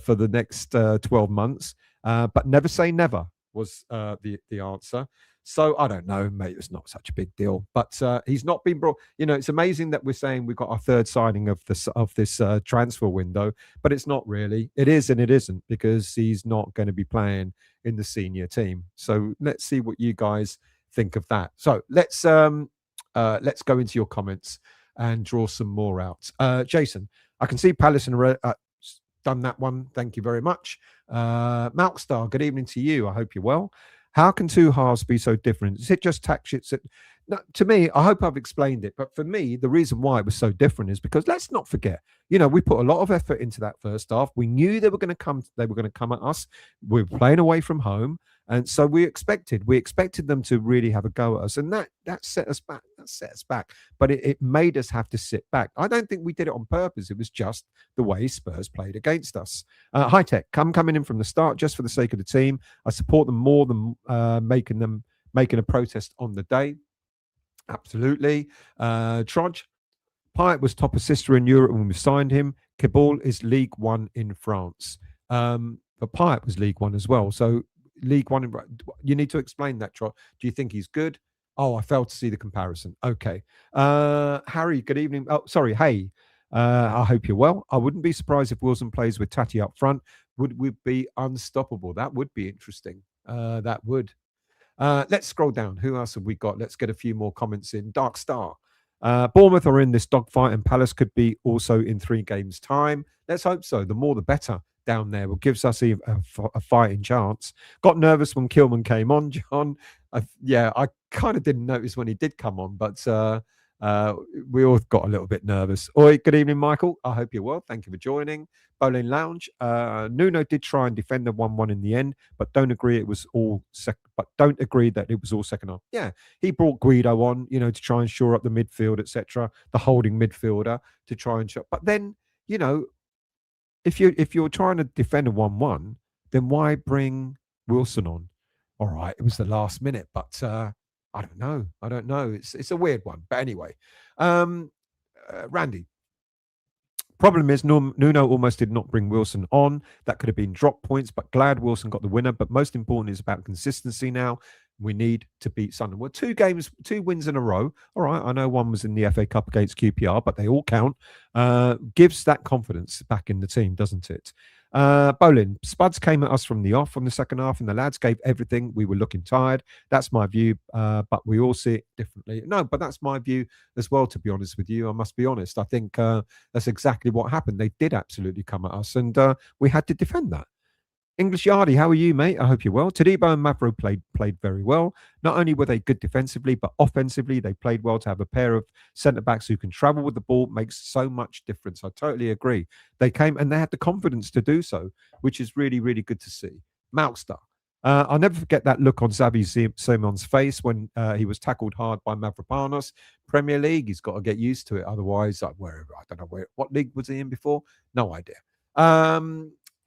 for the next 12 months. But never say never was the answer. So I don't know, mate. It's not such a big deal, but he's not been brought. It's amazing that we're saying we've got our third signing of this transfer window, but it's not really. It is and it isn't, because he's not going to be playing in the senior team. So let's see what you guys think of that. So let's go into your comments and draw some more out. Jason, I can see Palace and done that one. Thank you very much. Malkstar, good evening to you. I hope you're well. How can two halves be so different? Is it just tactics? No, to me, I hope I've explained it. But for me, the reason why it was so different is because, let's not forget, we put a lot of effort into that first half. We knew they were going to come. They were going to come at us. We were playing away from home, and so we expected them to really have a go at us, and that set us back. That set us back. But it made us have to sit back. I don't think we did it on purpose. It was just the way Spurs played against us. High Tech, coming in from the start just for the sake of the team. I support them more than making a protest on the day. Absolutely. Trudge, Payet was top assister in Europe when we signed him. Kabul is League One in France. But Payet was League One as well. So League One, you need to explain that, Trot. Do you think he's good? Oh, I failed to see the comparison. Okay. Harry, good evening. Oh, sorry. Hey, I hope you're well. I wouldn't be surprised if Wilson plays with Tati up front. Would we be unstoppable? That would be interesting. That would. Let's scroll down. Who else have we got? Let's get a few more comments in. Dark Star. Bournemouth are in this dogfight, and Palace could be also in 3 games' time. Let's hope so. The more the better down there. It gives us a fighting chance. Got nervous when Kilman came on, John. I kind of didn't notice when he did come on, but we all got a little bit nervous. Oi, good evening, Michael. I hope you're well. Thank you for joining. Bowling Lounge. Nuno did try and defend the 1-1 in the end, but don't agree it was all don't agree that it was all second half. Yeah, he brought Guido on, to try and shore up the midfield, etc. The holding midfielder to try and but then, if you're trying to defend a 1-1, then why bring Wilson on? All right, it was the last minute, but I don't know. It's a weird one. But anyway, Randy. Problem is, Nuno almost did not bring Wilson on. That could have been drop points, but glad Wilson got the winner. But most important is about consistency now. We need to beat Sunderland. Well, 2 wins in a row. All right, I know one was in the FA Cup against QPR, but they all count. Gives that confidence back in the team, doesn't it? Bolin, Spuds came at us from the second half, and the lads gave everything. We were looking tired. That's my view, but we all see it differently. No, but that's my view as well, to be honest with you. I must be honest. I think that's exactly what happened. They did absolutely come at us, and we had to defend that. English Yardy, how are you, mate? I hope you're well. Todibo and Mavro played very well. Not only were they good defensively, but offensively, they played well. To have a pair of centre-backs who can travel with the ball makes so much difference. I totally agree. They came and they had the confidence to do so, which is really, really good to see. Malkstar. I'll never forget that look on Xavi Simon's face when he was tackled hard by Mavropanos. Premier League, he's got to get used to it. Otherwise, I don't know what league was he in before? No idea.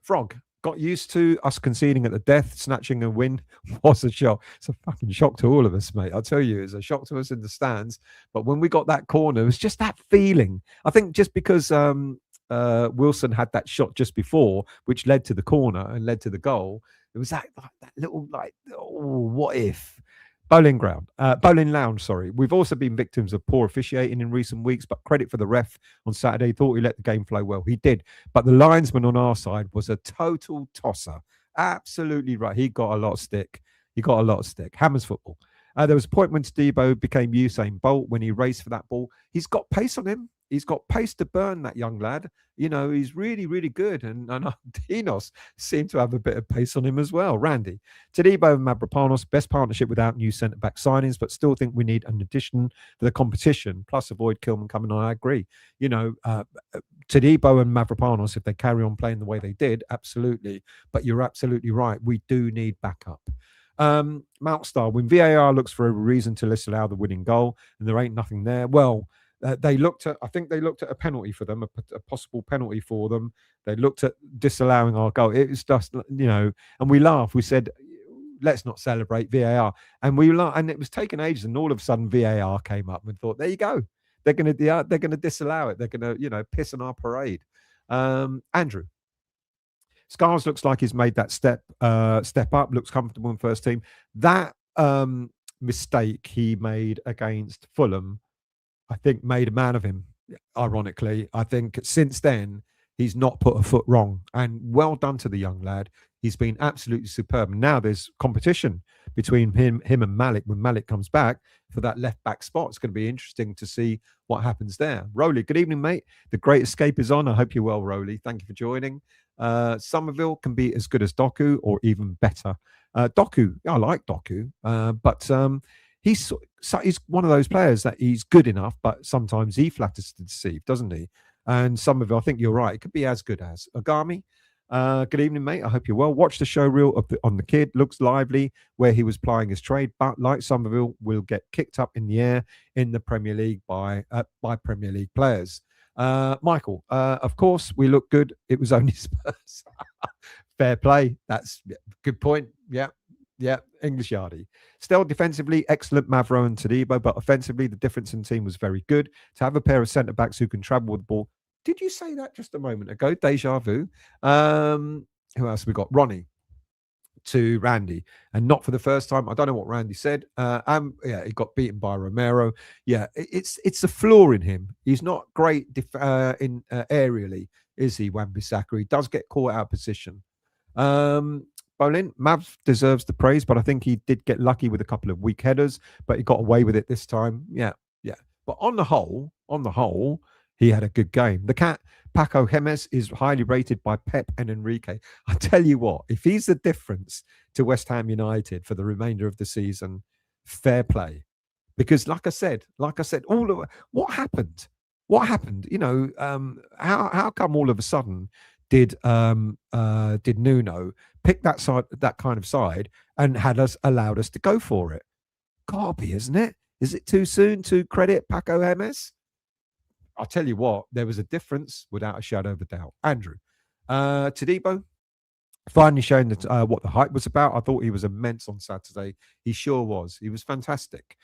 Frog. Got used to us conceding at the death, snatching a win was a shock. It's a fucking shock to all of us, mate. I'll tell you, it's a shock to us in the stands. But when we got that corner, it was just that feeling. I think just because Wilson had that shot just before, which led to the corner and led to the goal, it was that little what if? Bowling Lounge, sorry. We've also been victims of poor officiating in recent weeks, but credit for the ref on Saturday. Thought he let the game flow well. He did. But the linesman on our side was a total tosser. Absolutely right. He got a lot of stick. Hammers football. There was a point when Todibo became Usain Bolt when he raced for that ball. He's got pace on him. He's got pace to burn, that young lad. He's really, really good. And Dinos seemed to have a bit of pace on him as well. Randy. Todibo and Mavropanos, best partnership without new centre-back signings, but still think we need an addition for the competition, plus avoid Kilman coming on. I agree. Todibo and Mavropanos, if they carry on playing the way they did, absolutely. But you're absolutely right. We do need backup. Malkstar, when VAR looks for a reason to disallow the winning goal and there ain't nothing there, well, I think they looked at a penalty for them, a possible penalty for them. They looked at disallowing our goal. It was just, and we laughed. We said, let's not celebrate VAR. And we laughed, and it was taking ages, and all of a sudden VAR came up and thought, there you go. They're going to disallow it. They're going to, piss on our parade. Andrew. Scars looks like he's made that step up, looks comfortable in first team. That mistake he made against Fulham, I think, made a man of him. Ironically, I think since then he's not put a foot wrong. And well done to the young lad. He's been absolutely superb. And now there's competition between him and Malik when Malik comes back for that left back spot. It's going to be interesting to see what happens there. Rowley, good evening, mate. The Great Escape is on. I hope you're well, Rowley. Thank you for joining. Somerville can be as good as Doku or even better. Doku, I like Doku, but he's one of those players that he's good enough, but sometimes he flatters to deceive, doesn't he? And Somerville, I think you're right. It could be as good as Agami. Good evening, mate. I hope you're well. Watch the show reel on the kid. Looks lively where he was plying his trade, but like Somerville, will get kicked up in the air in the Premier League by Premier League players. Michael, of course, we look good. It was only Spurs. Fair play. That's a good point. Yeah, English Yardie. Still defensively, excellent Mavro and Todibo, but offensively, the difference in team was very good. To have a pair of centre-backs who can travel with the ball. Did you say that just a moment ago? Deja vu. Who else have we got? Ronnie to Randy. And not for the first time. I don't know what Randy said. He got beaten by Romero. Yeah, it's a flaw in him. He's not great aerially, is he, Wan-Bissaka? He does get caught out of position. Bolin, Mav deserves the praise, but I think he did get lucky with a couple of weak headers, but he got away with it this time. Yeah. But on the whole, he had a good game. The cat, Paco Gemes, is highly rated by Pep and Enrique. I tell you what, if he's the difference to West Ham United for the remainder of the season, fair play. Because like I said, all of what happened? You know, how come all of a sudden did Nuno pick that kind of side and allowed us to go for it? Gotta be, isn't it? Is it too soon to credit Paco Gemes? I'll tell you what, there was a difference without a shadow of a doubt. Andrew, Todibo, finally showing that what the hype was about. I thought he was immense on Saturday. He sure was. He was fantastic.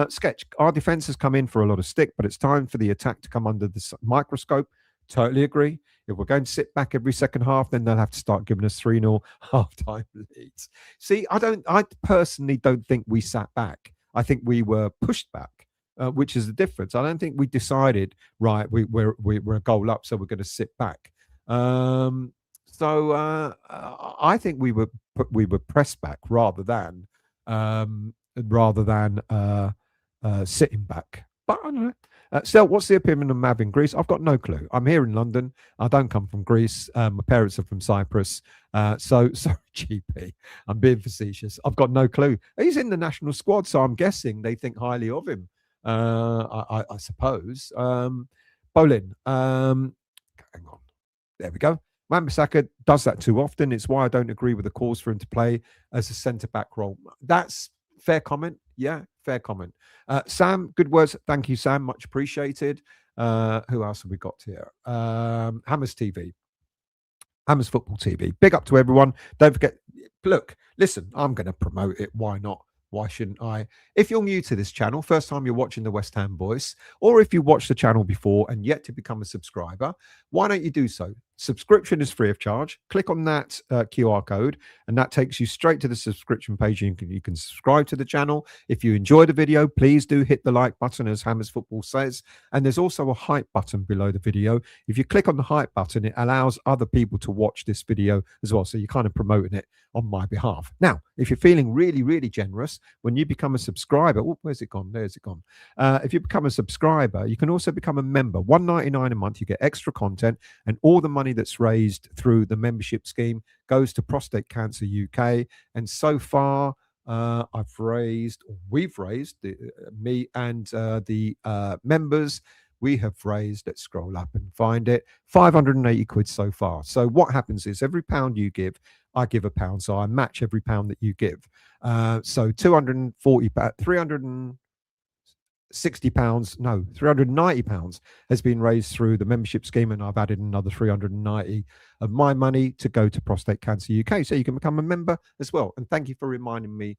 Sketch, our defense has come in for a lot of stick, but it's time for the attack to come under the microscope. Totally agree. If we're going to sit back every second half, then they'll have to start giving us 3-0 half-time leads. See, I personally don't think we sat back. I think we were pushed back. Which is the difference. I don't think we decided, right, we're a goal up, so we're going to sit back. I think we were pressed back rather than sitting back. But I don't know. Stel, what's the opinion of Mav in Greece? I've got no clue. I'm here in London. I don't come from Greece. My parents are from Cyprus. So sorry, GP. I'm being facetious. I've got no clue. He's in the national squad, so I'm guessing they think highly of him. I suppose. Bolin, hang on. There we go. Wan-Bissaka does that too often. It's why I don't agree with the calls for him to play as a centre-back role. That's fair comment. Yeah, fair comment. Sam, good words. Thank you, Sam. Much appreciated. Who else have we got here? Hammers TV. Hammers Football TV. Big up to everyone. Don't forget, look, listen, I'm going to promote it. Why not? Why shouldn't I? If you're new to this channel, first time you're watching the West Ham Voice, or if you watched the channel before and yet to become a subscriber, why don't you do so? Subscription is free of charge. Click on that QR code, and that takes you straight to the subscription page. You can subscribe to the channel. If you enjoy the video, please do hit the like button, as Hammers Football says. And there's also a hype button below the video. If you click on the hype button, it allows other people to watch this video as well. So you're kind of promoting it on my behalf. Now, if you're feeling really, really generous, when you become a subscriber, where's it gone? There's it gone. If you become a subscriber, you can also become a member. $1.99 a month, you get extra content, and all the money that's raised through the membership scheme goes to Prostate Cancer UK. And so far, we've raised, me and the members, we have raised, let's scroll up and find it, 580 quid so far. So what happens is every pound you give, I give a pound. So I match every pound that you give. So 240, 360 pounds, no, 390 pounds has been raised through the membership scheme, and I've added another 390 of my money to go to Prostate Cancer UK, so you can become a member as well. And thank you for reminding me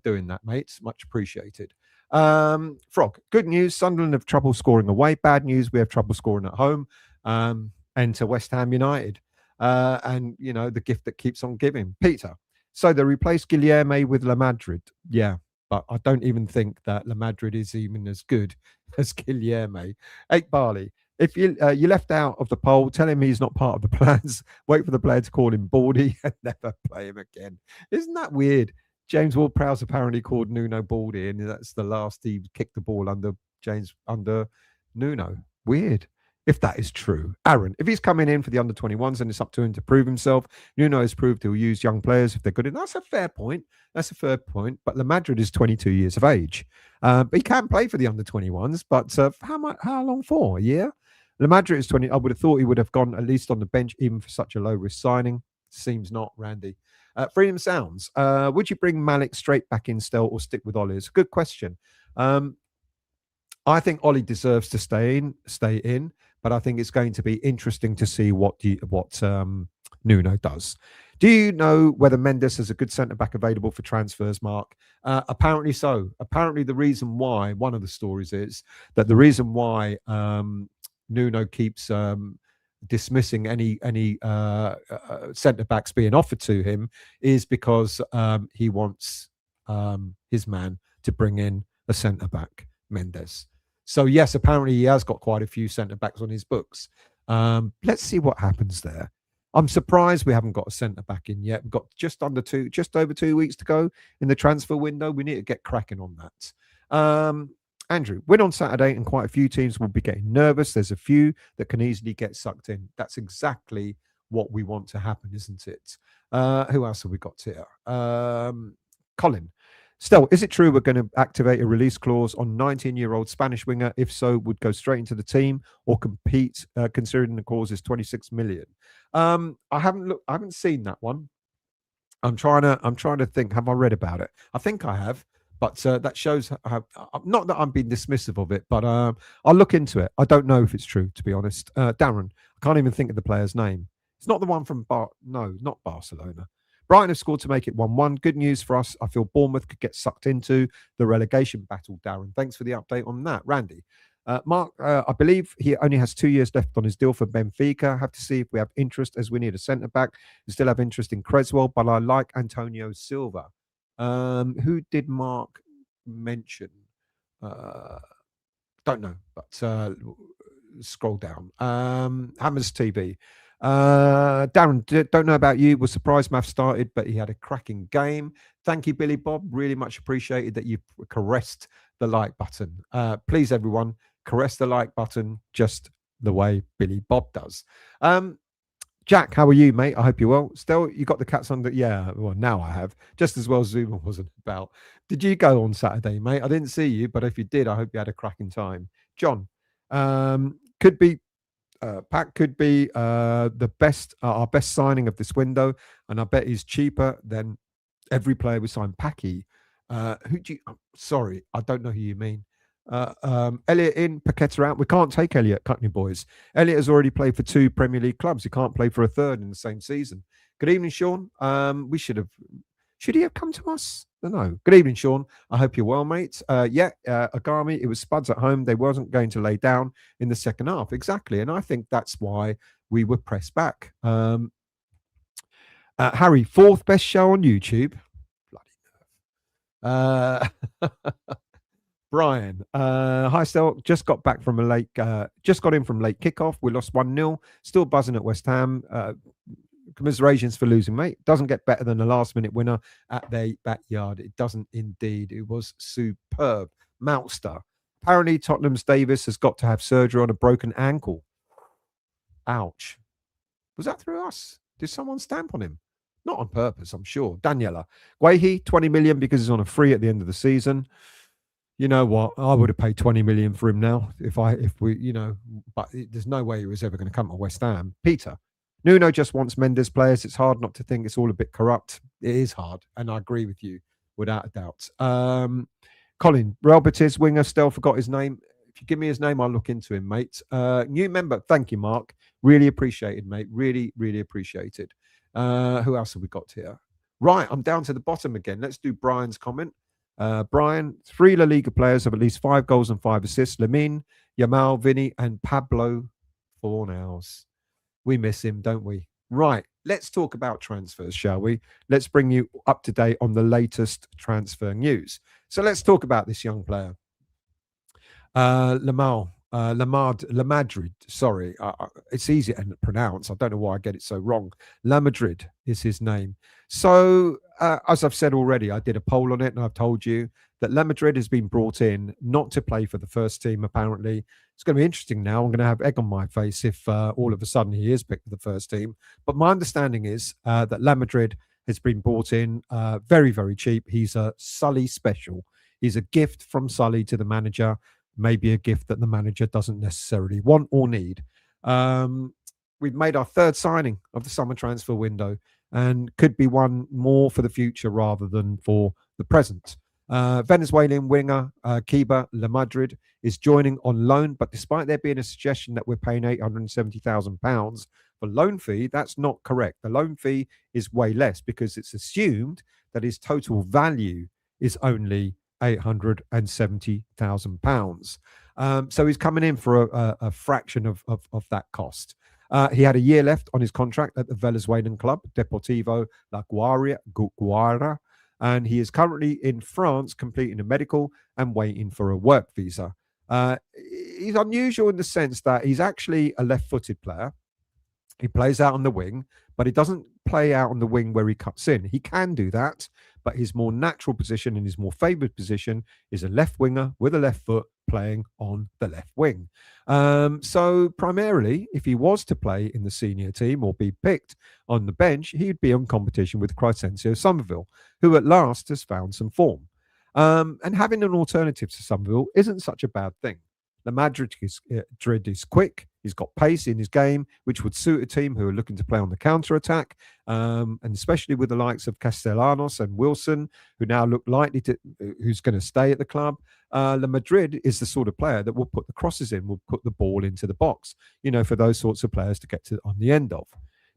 doing that, mates. Much appreciated. Frog, good news, Sunderland have trouble scoring away. Bad news, we have trouble scoring at home. And to West Ham United, and you know, the gift that keeps on giving. Peter, so they replaced Guilherme with Lamadrid. Yeah, but I don't even think that Lamadrid is even as good as Guilherme. 8 Barley. If you left out of the poll, tell him he's not part of the plans. Wait for the player to call him Baldy and never play him again. Isn't that weird? James Ward-Prowse apparently called Nuno Baldy, and that's the last he kicked the ball under Nuno. Weird. If that is true. Aaron, if he's coming in for the under-21s and it's up to him to prove himself, Nuno has proved he'll use young players if they're good. And that's a fair point. That's a fair point. But Lamadrid is 22 years of age. But he can play for the under-21s. But how long for? A year? Lamadrid is 20. I would have thought he would have gone at least on the bench, even for such a low-risk signing. Seems not, Randy. Freedom Sounds. Would you bring Malik straight back in still or stick with Ollie? It's a good question. I think Ollie deserves to stay in, but I think it's going to be interesting to see what Nuno does. Do you know whether Mendes has a good centre-back available for transfers, Mark? Apparently so. Apparently the reason why, one of the stories is that the reason why Nuno keeps dismissing any centre-backs being offered to him is because he wants his man to bring in a centre-back, Mendes. So yes, apparently he has got quite a few centre-backs on his books. Let's see what happens there. I'm surprised we haven't got a centre-back in yet. We've got just over 2 weeks to go in the transfer window. We need to get cracking on that. Andrew, win on Saturday and quite a few teams will be getting nervous. There's a few that can easily get sucked in. That's exactly what we want to happen, isn't it? Who else have we got here? Colin. Still, is it true we're going to activate a release clause on 19-year-old Spanish winger? If so, would go straight into the team or compete, considering the clause is 26 million? I haven't seen that one. I'm trying to think. Have I read about it? I think I have, but that shows how. Not that I'm being dismissive of it, but I'll look into it. I don't know if it's true, to be honest. Darren, I can't even think of the player's name. It's not the one from not Barcelona. Brighton have scored to make it 1-1. Good news for us. I feel Bournemouth could get sucked into the relegation battle, Darren. Thanks for the update on that. Randy. Mark, I believe he only has 2 years left on his deal for Benfica. Have to see if we have interest, as we need a centre-back. We still have interest in Creswell, but I like Antonio Silva. Who did Mark mention? Don't know, but scroll down. Hammers TV. Darren, don't know about you. Was surprised Math started, but he had a cracking game. Thank you, Billy Bob. Really much appreciated that you caressed the like button. Please, everyone, caress the like button just the way Billy Bob does. Jack, how are you, mate? I hope you're well. Still, you got the cats under. Yeah, well, now I have. Just as well Zuma wasn't about. Did you go on Saturday, mate? I didn't see you, but if you did, I hope you had a cracking time. John, could be. Pat could be the best, our best signing of this window, and I bet he's cheaper than every player we signed. Packy, who do you? Sorry, I don't know who you mean. Elliot in, Paketa out. We can't take Elliot, Cutney boys. Elliot has already played for 2 Premier League clubs. He can't play for a third in the same season. Good evening, Sean. We should he have come to us? I don't know. Good evening, Sean. I hope you're well, mate. Agami, it was Spuds at home. They wasn't going to lay down in the second half. Exactly. And I think that's why we were pressed back. Harry, 4th best show on YouTube. Bloody nerve. Brian, hi, Stel. Just got in from late kickoff. We lost 1-0. Still buzzing at West Ham. Commiserations for losing, mate. Doesn't get better than the last-minute winner at their backyard. It doesn't indeed. It was superb. Moutster. Apparently, Tottenham's Davis has got to have surgery on a broken ankle. Ouch. Was that through us? Did someone stamp on him? Not on purpose, I'm sure. Daniela. Guehi, 20 million because he's on a free at the end of the season. You know what? I would have paid 20 million for him now if we, but there's no way he was ever going to come to West Ham. Peter. Nuno just wants Mendes players. It's hard not to think it's all a bit corrupt. It is hard, and I agree with you without a doubt. Colin, Real Betis winger, still forgot his name. If you give me his name, I'll look into him, mate. New member, thank you, Mark. Really appreciated, mate. Really, really appreciated. Who else have we got here? Right, I'm down to the bottom again. Let's do Brian's comment. Brian, 3 La Liga players have at least 5 goals and 5 assists. Lamine, Yamal, Vinny, and Pablo Fornals. We miss him, don't we? Right, let's talk about transfers, shall we? Let's bring you up to date on the latest transfer news. So let's talk about this young player. Lamadrid. Sorry, it's easy to pronounce. I don't know why I get it so wrong. Lamadrid is his name. So, as I've said already, I did a poll on it, and I've told you that Lamadrid has been brought in not to play for the first team. Apparently, it's going to be interesting now. I'm going to have egg on my face if all of a sudden he is picked for the first team. But my understanding is that Lamadrid has been brought in very, very cheap. He's a Sully special. He's a gift from Sully to the manager. Maybe a gift that the manager doesn't necessarily want or need. We've made our third signing of the summer transfer window and could be one more for the future rather than for the present. Venezuelan winger Keiber Lamadrid is joining on loan, but despite there being a suggestion that we're paying £870,000 for loan fee, that's not correct. The loan fee is way less because it's assumed that his total value is only £870,000. So he's coming in for a fraction of that cost. He had a year left on his contract at the Venezuelan club, Deportivo La Guaira, and he is currently in France completing a medical and waiting for a work visa. He's unusual in the sense that he's actually a left-footed player. He plays out on the wing, but he doesn't play out on the wing where he cuts in. He can do that, but his more natural position and his more favoured position is a left winger with a left foot playing on the left wing. So primarily, if he was to play in the senior team or be picked on the bench, he'd be on competition with Crysencio Somerville, who at last has found some form. And having an alternative to Somerville isn't such a bad thing. Lamadrid is quick. He's got pace in his game, which would suit a team who are looking to play on the counter-attack, and especially with the likes of Castellanos and Wilson, who now look likely to, who's going to stay at the club. Lamadrid is the sort of player that will put the crosses in, will put the ball into the box, for those sorts of players to get to on the end of.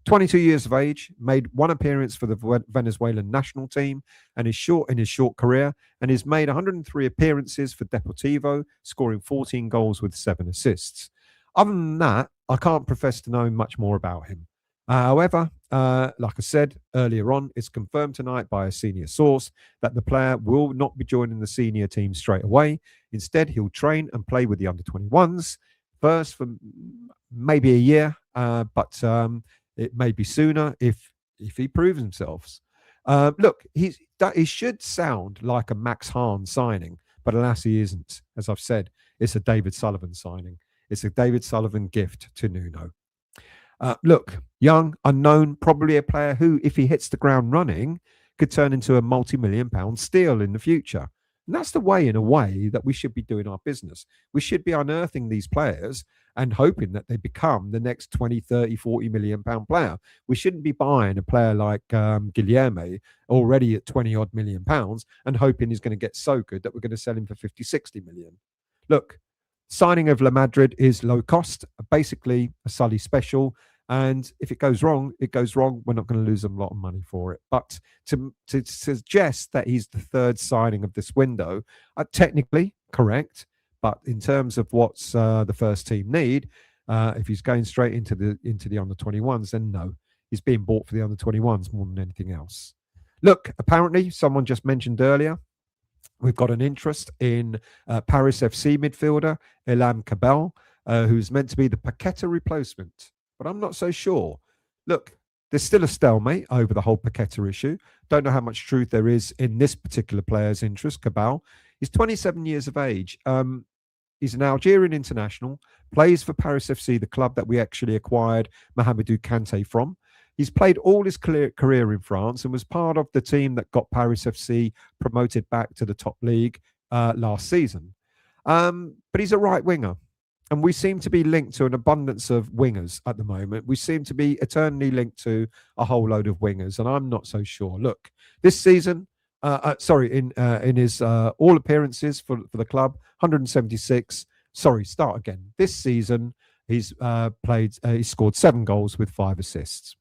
22 years of age, made one appearance for the Venezuelan national team and is short in his short career, and has made 103 appearances for Deportivo, scoring 14 goals with 7 assists. Other than that, I can't profess to know much more about him. However, like I said earlier on, it's confirmed tonight by a senior source that the player will not be joining the senior team straight away. Instead, he'll train and play with the under-21s first for maybe a year, but it may be sooner if he proves himself. Look, he should sound like a Max Hahn signing, but alas, he isn't. As I've said, it's a David Sullivan signing. It's a David Sullivan gift to Nuno. Look, young, unknown, probably a player who, if he hits the ground running, could turn into a multi-million-pound steal in the future. And that's the way, in a way, that we should be doing our business. We should be unearthing these players and hoping that they become the next 20, 30, 40 million pound player. We shouldn't be buying a player like Guilherme already at 20 odd million pounds and hoping he's going to get so good that we're going to sell him for 50, 60 million. Look, signing of Lamadrid is low cost, basically a Sully special. And if it goes wrong, it goes wrong. We're not going to lose a lot of money for it. But to suggest that he's the third signing of this window, technically correct. But in terms of what's the first team need, if he's going straight into the under-21s, then no, he's being bought for the under-21s more than anything else. Look, apparently, someone just mentioned earlier, we've got an interest in Paris FC midfielder Ilham Kabel, who's meant to be the Paketa replacement. But I'm not so sure. Look, there's still a stalemate over the whole Paketa issue. Don't know how much truth there is in this particular player's interest, Cabal. He's 27 years of age. He's an Algerian international, plays for Paris FC, the club that we actually acquired Mahamadou Kante from. He's played all his career in France and was part of the team that got Paris FC promoted back to the top league last season. But he's a right winger. And we seem to be linked to an abundance of wingers at the moment. We seem to be eternally linked to a whole load of wingers, and I'm not so sure. Look, this season, in his all appearances for the club, 176. Start again. This season, he's scored 7 goals with 5 assists.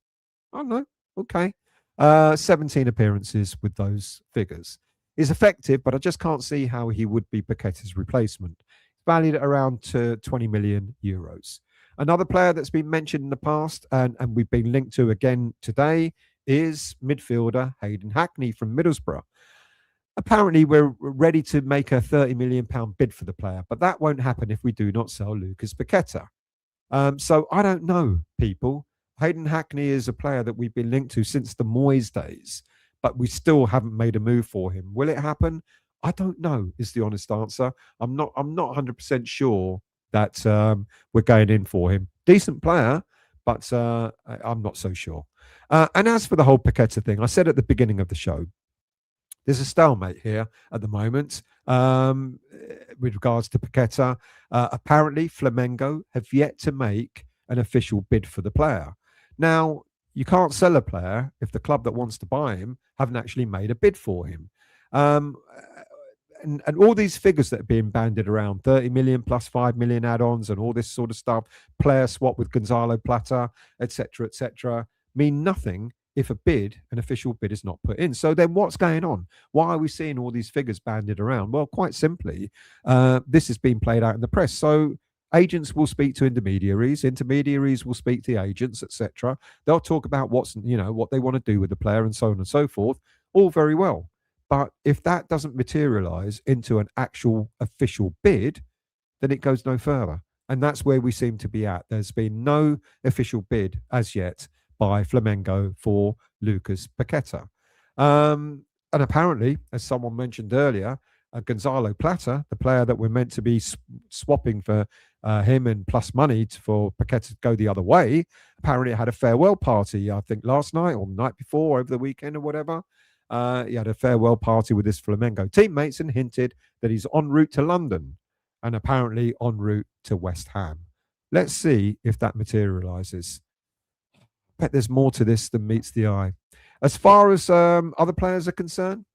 I don't know. Okay. 17 appearances with those figures. He's effective, but I just can't see how he would be Paqueta's replacement. Valued at around 20 million euros. Another player that's been mentioned in the past and we've been linked to again today is midfielder Hayden Hackney from Middlesbrough. Apparently, we're ready to make a £30 million bid for the player, but that won't happen if we do not sell Lucas Paqueta. So I don't know, people. Hayden Hackney is a player that we've been linked to since the Moyes days, but we still haven't made a move for him. Will it happen? I don't know, is the honest answer. I'm not 100% sure that we're going in for him. Decent player, but I'm not so sure. And as for the whole Paketa thing, I said at the beginning of the show, there's a stalemate here at the moment with regards to Paketa. Apparently, Flamengo have yet to make an official bid for the player. Now, you can't sell a player if the club that wants to buy him haven't actually made a bid for him. And all these figures that are being bandied around, 30 million plus 5 million add-ons and all this sort of stuff, player swap with Gonzalo Plata, etc., mean nothing if an official bid is not put in. So then what's going on? Why are we seeing all these figures banded around? Well, quite simply, this has been played out in the press. So agents will speak to intermediaries will speak to the agents, etc. They'll talk about what they want to do with the player and so on and so forth. All very well. But if that doesn't materialize into an actual official bid, then it goes no further. And that's where we seem to be at. There's been no official bid as yet by Flamengo for Lucas Paqueta. And apparently, as someone mentioned earlier, Gonzalo Plata, the player that we're meant to be swapping for him and plus money for Paketa to go the other way, apparently had a farewell party, I think last night or the night before, over the weekend or whatever. He had a farewell party with his Flamengo teammates and hinted that he's en route to London and apparently en route to West Ham. Let's see if that materialises. I bet there's more to this than meets the eye. As far as other players are concerned,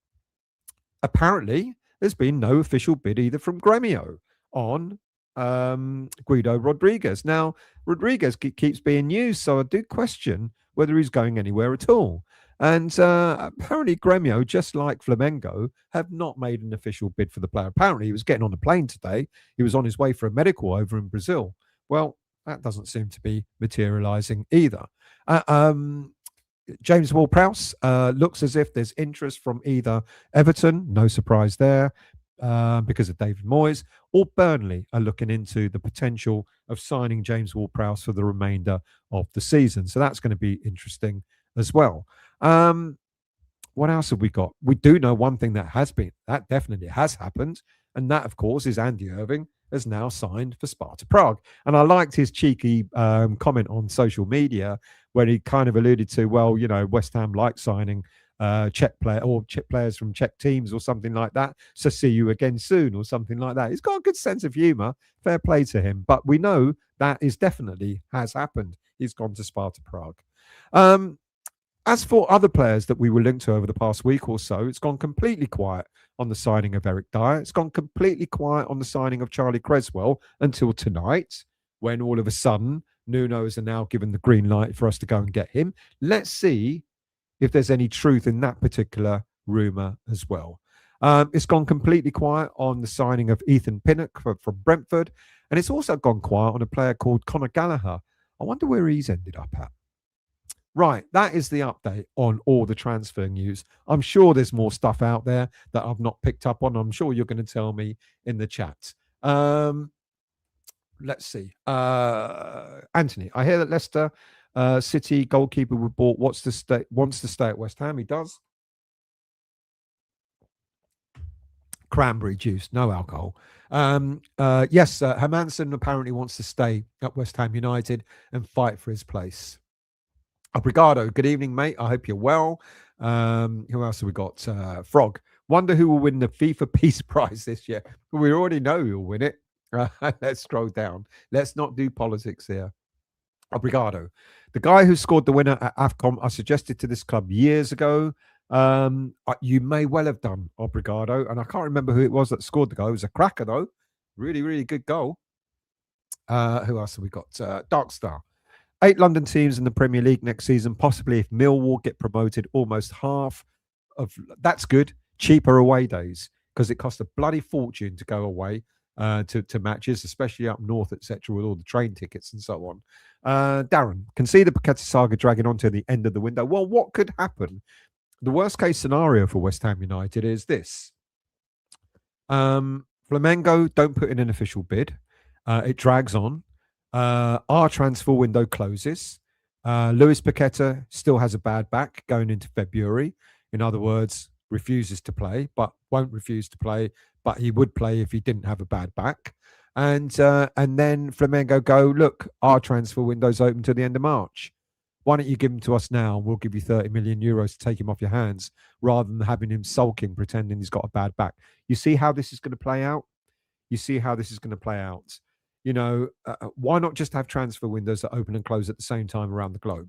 apparently there's been no official bid either from Gremio on Guido Rodriguez. Now, Rodriguez keeps being used, so I do question whether he's going anywhere at all. And apparently Gremio, just like Flamengo, have not made an official bid for the player. Apparently he was getting on a plane today. He was on his way for a medical over in Brazil. Well, that doesn't seem to be materialising either. James Ward-Prowse looks as if there's interest from either Everton, no surprise there, because of David Moyes, or Burnley are looking into the potential of signing James Ward-Prowse for the remainder of the season. So that's going to be interesting as well. What else have we got? We do know one thing that definitely has happened, and that, of course, is Andy Irving has now signed for Sparta Prague. And I liked his cheeky comment on social media where he kind of alluded to, well, West Ham like signing Czech players from Czech teams or something like that. So see you again soon or something like that. He's got a good sense of humour. Fair play to him. But we know that is definitely has happened. He's gone to Sparta Prague. As for other players that we were linked to over the past week or so, it's gone completely quiet on the signing of Eric Dyer. It's gone completely quiet on the signing of Charlie Creswell until tonight, when all of a sudden Nuno is now given the green light for us to go and get him. Let's see if there's any truth in that particular rumour as well. It's gone completely quiet on the signing of Ethan Pinnock from Brentford. And it's also gone quiet on a player called Conor Gallagher. I wonder where he's ended up at. Right, that is the update on all the transfer news. I'm sure there's more stuff out there that I've not picked up on. I'm sure you're going to tell me in the chat. Let's see. Anthony, I hear that Leicester City goalkeeper we bought wants to stay at West Ham. He does. Cranberry juice, no alcohol. Yes, Hermansen apparently wants to stay at West Ham United and fight for his place. Obrigado. Good evening, mate. I hope you're well. Who else have we got? Frog. Wonder who will win the FIFA Peace Prize this year. We already know who will win it. Let's scroll down. Let's not do politics here. Obrigado. The guy who scored the winner at AFCON, I suggested to this club years ago. You may well have done, Obrigado. And I can't remember who it was that scored the goal. It was a cracker, though. Really, really good goal. Who else have we got? Darkstar. 8 London teams in the Premier League next season, possibly if Millwall get promoted, almost half of that's good. Cheaper away days, because it costs a bloody fortune to go away to matches, especially up north, etc., with all the train tickets and so on. Darren, can see the Paketa saga dragging on to the end of the window. Well, what could happen the worst case scenario for West Ham United is this. Flamengo don't put in an official bid. It drags on. Our transfer window closes. Lucas Paqueta still has a bad back going into February. In other words, refuses to play, but won't refuse to play, but he would play if he didn't have a bad back. And then Flamengo go, look, our transfer window's open to the end of March. Why don't you give him to us now? And we'll give you 30 million euros to take him off your hands rather than having him sulking, pretending he's got a bad back. You see how this is going to play out? You see how this is going to play out? You know, why not just have transfer windows that open and close at the same time around the globe?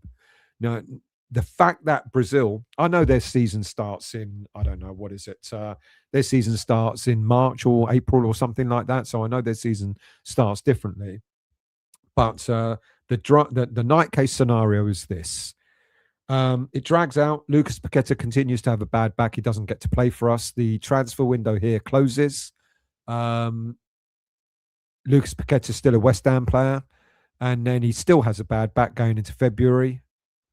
Now, the fact that Brazil, I know their season starts in, I don't know, what is it? Their season starts in March or April or something like that. So I know their season starts differently. But the night case scenario is this. It drags out. Lucas Paqueta continues to have a bad back. He doesn't get to play for us. The transfer window here closes. Lucas Paqueta is still a West Ham player. And then he still has a bad back going into February.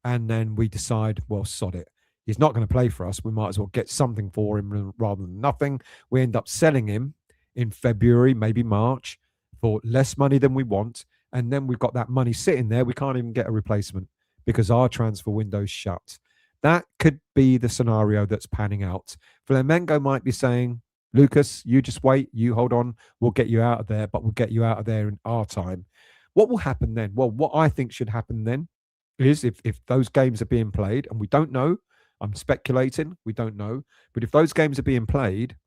And then we decide, well, sod it. He's not going to play for us. We might as well get something for him rather than nothing. We end up selling him in February, maybe March, for less money than we want. And then we've got that money sitting there. We can't even get a replacement because our transfer window's shut. That could be the scenario that's panning out. Flamengo might be saying, Lucas, you just wait, you hold on, we'll get you out of there, but we'll get you out of there in our time. What will happen then? Well, what I think should happen then is if those games are being played, and we don't know, I'm speculating, we don't know, but if those games are being played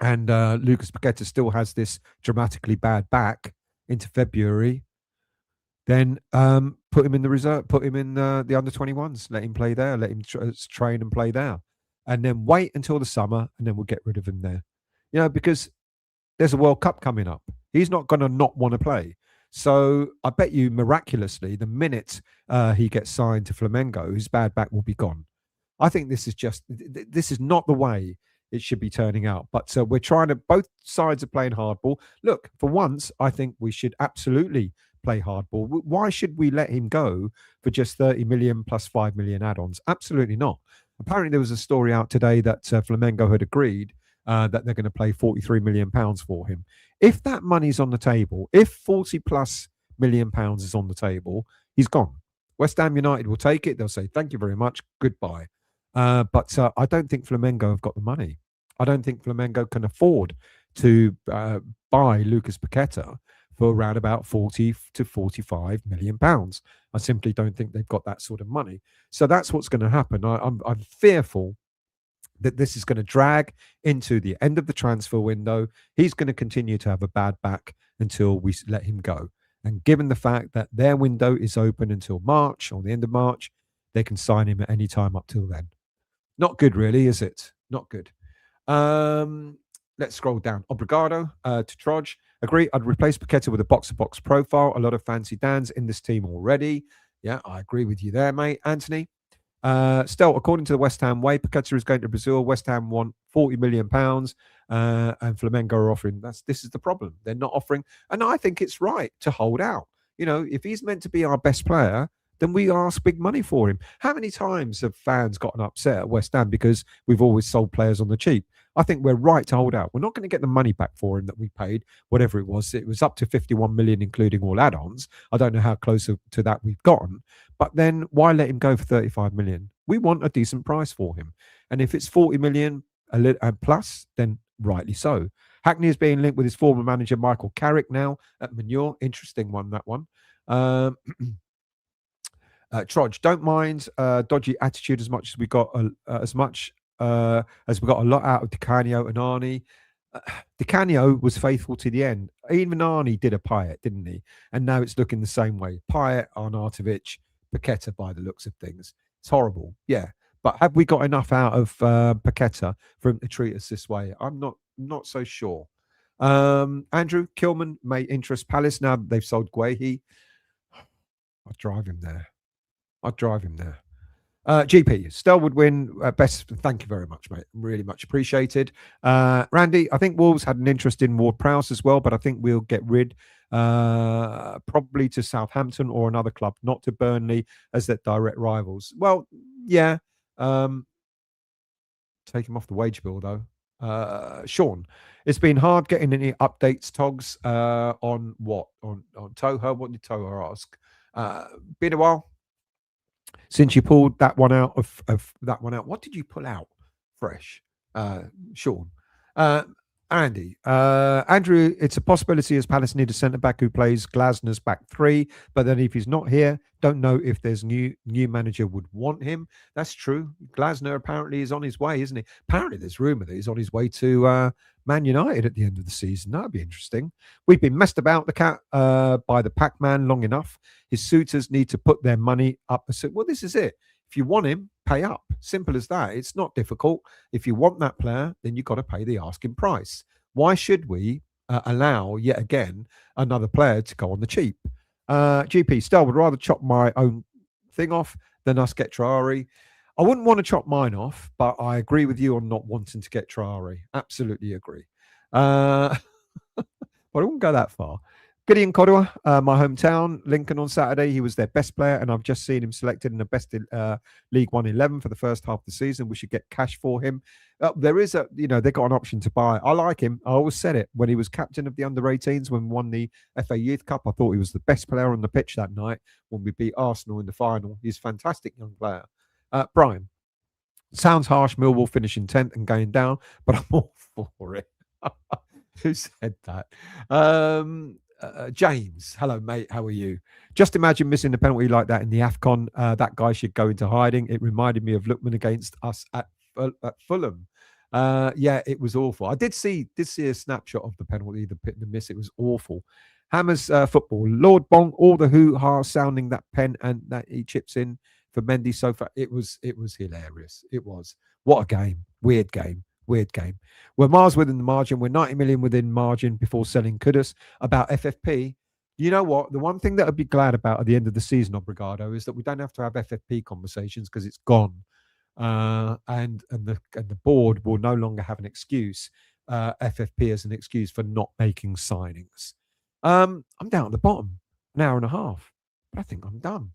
and Lucas Paqueta still has this dramatically bad back into February, then put him in the reserve, put him in the under-21s, let him play there, let him train and play there, and then wait until the summer, and then we'll get rid of him there. You know, because there's a World Cup coming up. He's not going to not want to play. So I bet you miraculously, the minute he gets signed to Flamengo, his bad back will be gone. I think this is not the way it should be turning out. But we're trying to, both sides are playing hardball. Look, for once, I think we should absolutely play hardball. Why should we let him go for just 30 million plus 5 million add-ons? Absolutely not. Apparently there was a story out today that Flamengo had agreed that they're going to pay 43 million pounds for him. If that money's on the table, if 40 plus million pounds is on the table, he's gone. West Ham United will take it. They'll say, thank you very much. Goodbye. But I don't think Flamengo have got the money. I don't think Flamengo can afford to buy Lucas Paqueta for around about 40 to 45 million pounds. I simply don't think they've got that sort of money. So that's what's going to happen. I'm fearful that this is going to drag into the end of the transfer window. He's going to continue to have a bad back until we let him go. And given the fact that their window is open until March, or the end of March, they can sign him at any time up till then. Not good, really, is it? Not good. Let's scroll down. Obrigado to Troj. Agree, I'd replace Paketa with a box-to-box profile. A lot of fancy Dans in this team already. Yeah, I agree with you there, mate. Anthony. Still, according to the West Ham way, Paketa is going to Brazil. West Ham want 40 million pounds, and Flamengo are offering. This is the problem. They're not offering, and I think it's right to hold out. You know, if he's meant to be our best player, then we ask big money for him. How many times have fans gotten upset at West Ham because we've always sold players on the cheap? I think we're right to hold out. We're not going to get the money back for him that we paid, whatever it was. It was up to 51 million, including all add-ons. I don't know how close to that we've gotten. But then why let him go for 35 million? We want a decent price for him. And if it's 40 million and plus, then rightly so. Hackney is being linked with his former manager, Michael Carrick, now at Manure. Interesting one, that one. Trudge, don't mind dodgy attitude as much as we got as we got a lot out of Di Canio and Arnie. Di Canio was faithful to the end. Even Arnie did a Payet, didn't he? And now it's looking the same way. Payet, Arnautovic, Paketa by the looks of things. It's horrible, yeah. But have we got enough out of Paketa for him to treat us this way? I'm not so sure. Andrew Kilman may interest Palace now that they've sold Guehi. I'd drive him there. GP, Stell would win best. Thank you very much, mate. Really much appreciated. Randy, I think Wolves had an interest in Ward-Prowse as well, but I think we'll get rid probably to Southampton or another club, not to Burnley as their direct rivals. Well, yeah. Take him off the wage bill, though. Sean, it's been hard getting any updates, Togs, on what? On Toha? What did Toha ask? Been a while since you pulled that one out of that one out. What did you pull out fresh? Sean. Andy, Andrew, it's a possibility as Palace need a centre back who plays Glasner's back three, but then if he's not here, don't know if there's new manager would want him. That's true. Glasner apparently is on his way, isn't he? Apparently, there's rumour that he's on his way to Man United at the end of the season. That'd be interesting. We've been messed about the cat by the Pac-Man long enough. His suitors need to put their money up. Well, this is it. If you want him, pay up. Simple as that. It's not difficult. If you want that player, then you've got to pay the asking price. Why should we allow, yet again, another player to go on the cheap? GP, still would rather chop my own thing off than us get Traore. I wouldn't want to chop mine off, but I agree with you on not wanting to get Traore. Absolutely agree. But I wouldn't go that far. Gideon Kodua, my hometown, Lincoln on Saturday. He was their best player, and I've just seen him selected in the best League One 11 for the first half of the season. We should get cash for him. There is they got an option to buy. I like him. I always said it when he was captain of the under-18s when we won the FA Youth Cup. I thought he was the best player on the pitch that night when we beat Arsenal in the final. He's a fantastic young player. Brian, sounds harsh, Millwall finishing 10th and going down, but I'm all for it. Who said that? James, hello mate, how are you? Just imagine missing a penalty like that in the AFCON. That guy should go into hiding. It reminded me of Lookman against us at Fulham. Yeah, it was awful. I did see a snapshot of the penalty, the miss. It was awful. Hammers football, Lord Bonk, all the hoo-ha sounding that pen and that he chips in for Mendy so far. It was hilarious. It was. What a game. Weird game. We're miles within the margin. We're 90 million within margin before selling Kudus. About FFP, you know what? The one thing that I'd be glad about at the end of the season, Obrigado, is that we don't have to have FFP conversations because it's gone. And the board will no longer have an excuse, FFP as an excuse for not making signings. I'm down at the bottom, an hour and a half, but I think I'm done.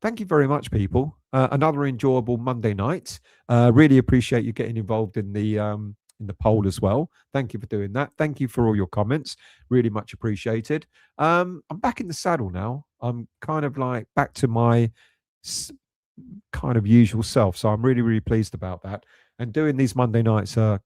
Thank you very much, people. Another enjoyable Monday night. Really appreciate you getting involved in the poll as well. Thank you for doing that. Thank you for all your comments. Really much appreciated. I'm back in the saddle now. I'm kind of like back to my kind of usual self. So I'm really, really pleased about that. And doing these Monday nights are,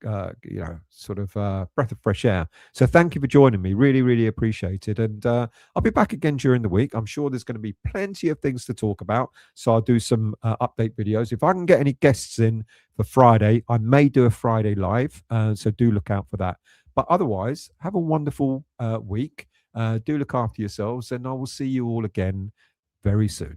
sort of breath of fresh air. So thank you for joining me. Really, really appreciate it. And I'll be back again during the week. I'm sure there's going to be plenty of things to talk about. So I'll do some update videos. If I can get any guests in for Friday, I may do a Friday live. So do look out for that. But otherwise, have a wonderful week. Do look after yourselves. And I will see you all again very soon.